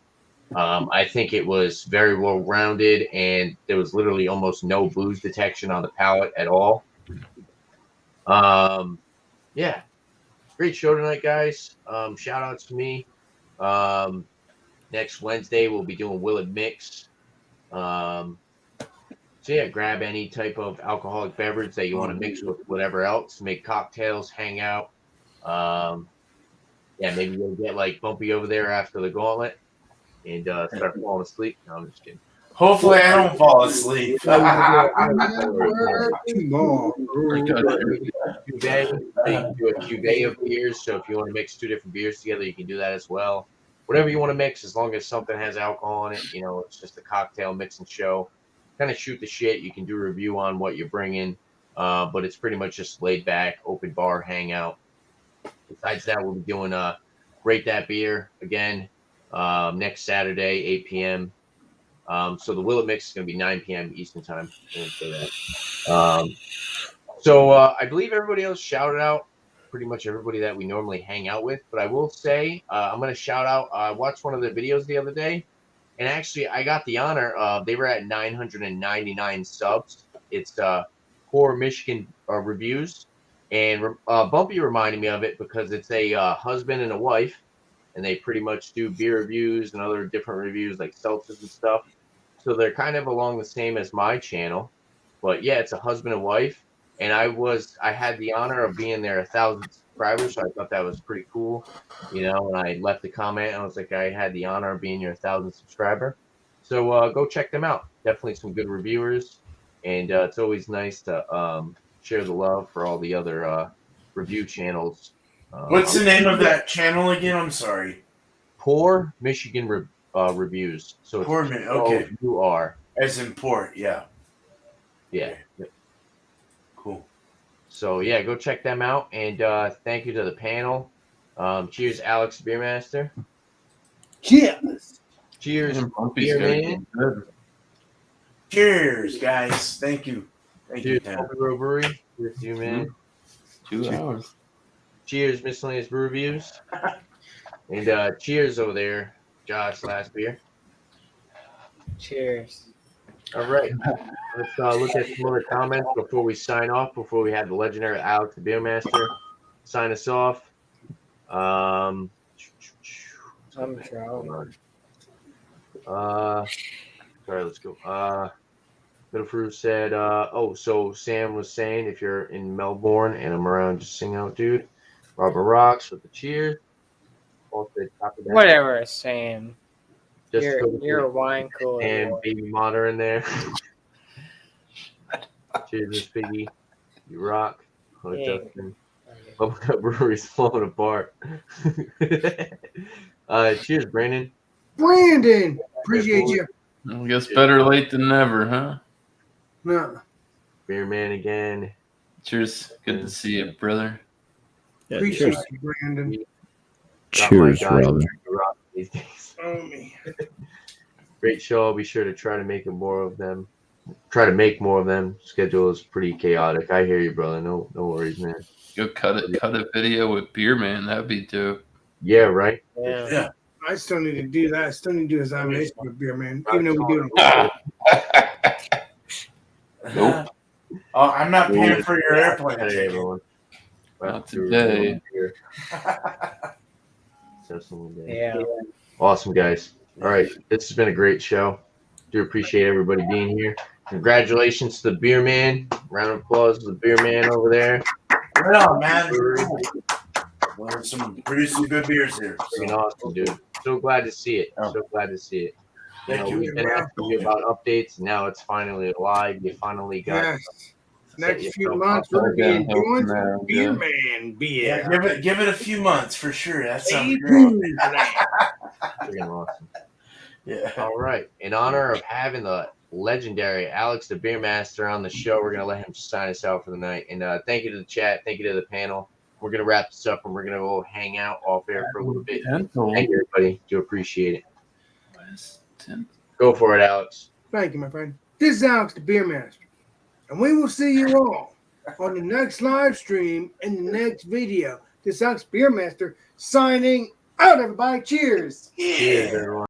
Speaker 2: I think it was very well rounded, and there was literally almost no booze detection on the palate at all. Yeah, great show tonight, guys. Shout outs to me. Next Wednesday we'll be doing Will It Mix. So yeah, grab any type of alcoholic beverage that you want to mix with whatever else. Make cocktails, hang out. Yeah, maybe you'll get like bumpy over there after the gauntlet and start falling asleep. No, I'm just kidding.
Speaker 3: Hopefully, I don't fall asleep.
Speaker 1: Tomorrow.
Speaker 2: Cuvée, they do a cuvée of beers. So if you want to mix 2 different beers together, you can do that as well. Whatever you want to mix, as long as something has alcohol in it, it's just a cocktail mix and show. Kind of shoot the shit. You can do a review on what you're bringing, but it's pretty much just laid back, open bar hangout. Besides that, we'll be doing Rate That Beer again next Saturday, 8 p.m. So the Will It Mix is going to be 9 p.m. Eastern time. I'm gonna say that. So I believe everybody else shouted out pretty much everybody that we normally hang out with. But I will say I'm going to shout out. I watched one of the videos the other day. And actually, I got the honor of they were at 999 subs. It's Core Michigan Reviews. And Bumpy reminded me of it because it's a husband and a wife. And they pretty much do beer reviews and other different reviews like seltzers and stuff. So they're kind of along the same as my channel. But yeah, it's a husband and wife. And I had the honor of being their 1,000 subscribers, so I thought that was pretty cool, you know. And I left a comment, and I was like, I had the honor of being your 1,000 subscriber. So go check them out. Definitely some good reviewers, and it's always nice to share the love for all the other review channels.
Speaker 3: What's the name of that channel again? I'm sorry.
Speaker 2: Poor Michigan Reviews. So it's
Speaker 3: Poor okay.
Speaker 2: POUR.
Speaker 3: As in port, yeah.
Speaker 2: Yeah.
Speaker 3: Cool.
Speaker 2: So yeah, go check them out, and thank you to the panel. Cheers, Alex Beermaster.
Speaker 1: Cheers.
Speaker 2: Cheers,
Speaker 5: Man, Bumpy's
Speaker 2: Beer
Speaker 5: gotta
Speaker 2: Man.
Speaker 5: get good.
Speaker 3: Cheers, guys. Thank you. Thank you,
Speaker 2: Cheers,
Speaker 3: Tam.
Speaker 2: Bumpy Brewery. Cheers to you, man.
Speaker 5: 2 hours.
Speaker 2: Cheers, Miscellaneous Brew Reviews. And cheers over there, Josh. Last beer.
Speaker 6: Cheers.
Speaker 2: All right. Let's look at some other comments before we sign off. Before we have the legendary Alex the Beermaster sign us off.
Speaker 6: I'm sure.
Speaker 2: Sorry, let's go. Middle Fruit said, so Sam was saying if you're in Melbourne and I'm around, just sing out, dude. Robert Rocks with the cheers.
Speaker 6: Whatever, Sam.
Speaker 2: Just
Speaker 6: You're a wine cooler.
Speaker 2: and baby monitor in there. Cheers, Miss Piggy. You rock. Oh,
Speaker 6: Yeah.
Speaker 2: Justin. Bubblecup Brewery's falling apart. Cheers, Brandon.
Speaker 1: Brandon, appreciate you.
Speaker 5: I guess better late than never, huh?
Speaker 1: No,
Speaker 2: Beer Man again.
Speaker 5: Cheers. Good to see you, brother.
Speaker 4: Yeah,
Speaker 1: appreciate
Speaker 4: cheers.
Speaker 1: you, Brandon.
Speaker 2: Got my
Speaker 7: Cheers,
Speaker 2: guy
Speaker 7: Robin.
Speaker 2: trying to rock these days.
Speaker 1: Oh me.
Speaker 2: Great show. I'll be sure to try to make more of them. Schedule is pretty chaotic. I hear you, brother. No worries, man.
Speaker 5: Go cut a video with Beer Man. That'd be dope.
Speaker 2: Yeah, right.
Speaker 6: Yeah.
Speaker 3: Yeah.
Speaker 1: I still need to do that. I still need to do examination with Beer Man, even though we do it.
Speaker 5: Nope.
Speaker 3: Oh, I'm not paying for your airplane
Speaker 2: Hey,
Speaker 3: ticket.
Speaker 2: everyone.
Speaker 5: Not today.
Speaker 6: Yeah.
Speaker 2: Awesome, guys. All right. This has been a great show. Do appreciate everybody being here. Congratulations to the Beer Man. Round of applause to the Beer Man over there.
Speaker 3: Right on, man. Well, there's some good beers here.
Speaker 2: Freaking
Speaker 3: So.
Speaker 2: awesome, dude. So glad to see it.
Speaker 3: Oh.
Speaker 2: So glad to see it.
Speaker 3: Thank you.
Speaker 2: We've been asking you about updates. Now it's finally live. You finally got
Speaker 1: Yes. Next
Speaker 2: set
Speaker 1: few
Speaker 2: yourself
Speaker 1: months,
Speaker 2: up.
Speaker 1: we're going to be doing
Speaker 5: Yeah.
Speaker 1: some Beer Man
Speaker 3: Yeah,
Speaker 1: beer.
Speaker 3: give it a few months for sure. That sounds
Speaker 1: Stay
Speaker 3: great.
Speaker 1: tuned for that.
Speaker 2: Freaking awesome.
Speaker 3: Yeah.
Speaker 2: All right. In honor of having the legendary Alex the Beermaster on the show, we're going to let him sign us out for the night. And thank you to the chat. Thank you to the panel. We're going to wrap this up and we're going to go hang out off air for a little bit. Thank you, everybody. Do appreciate it. Go for it, Alex.
Speaker 1: Thank you, my friend. This is Alex the Beermaster. And we will see you all on the next live stream and the next video. This is Alex Beermaster signing out, everybody. Cheers.
Speaker 2: Cheers, everyone.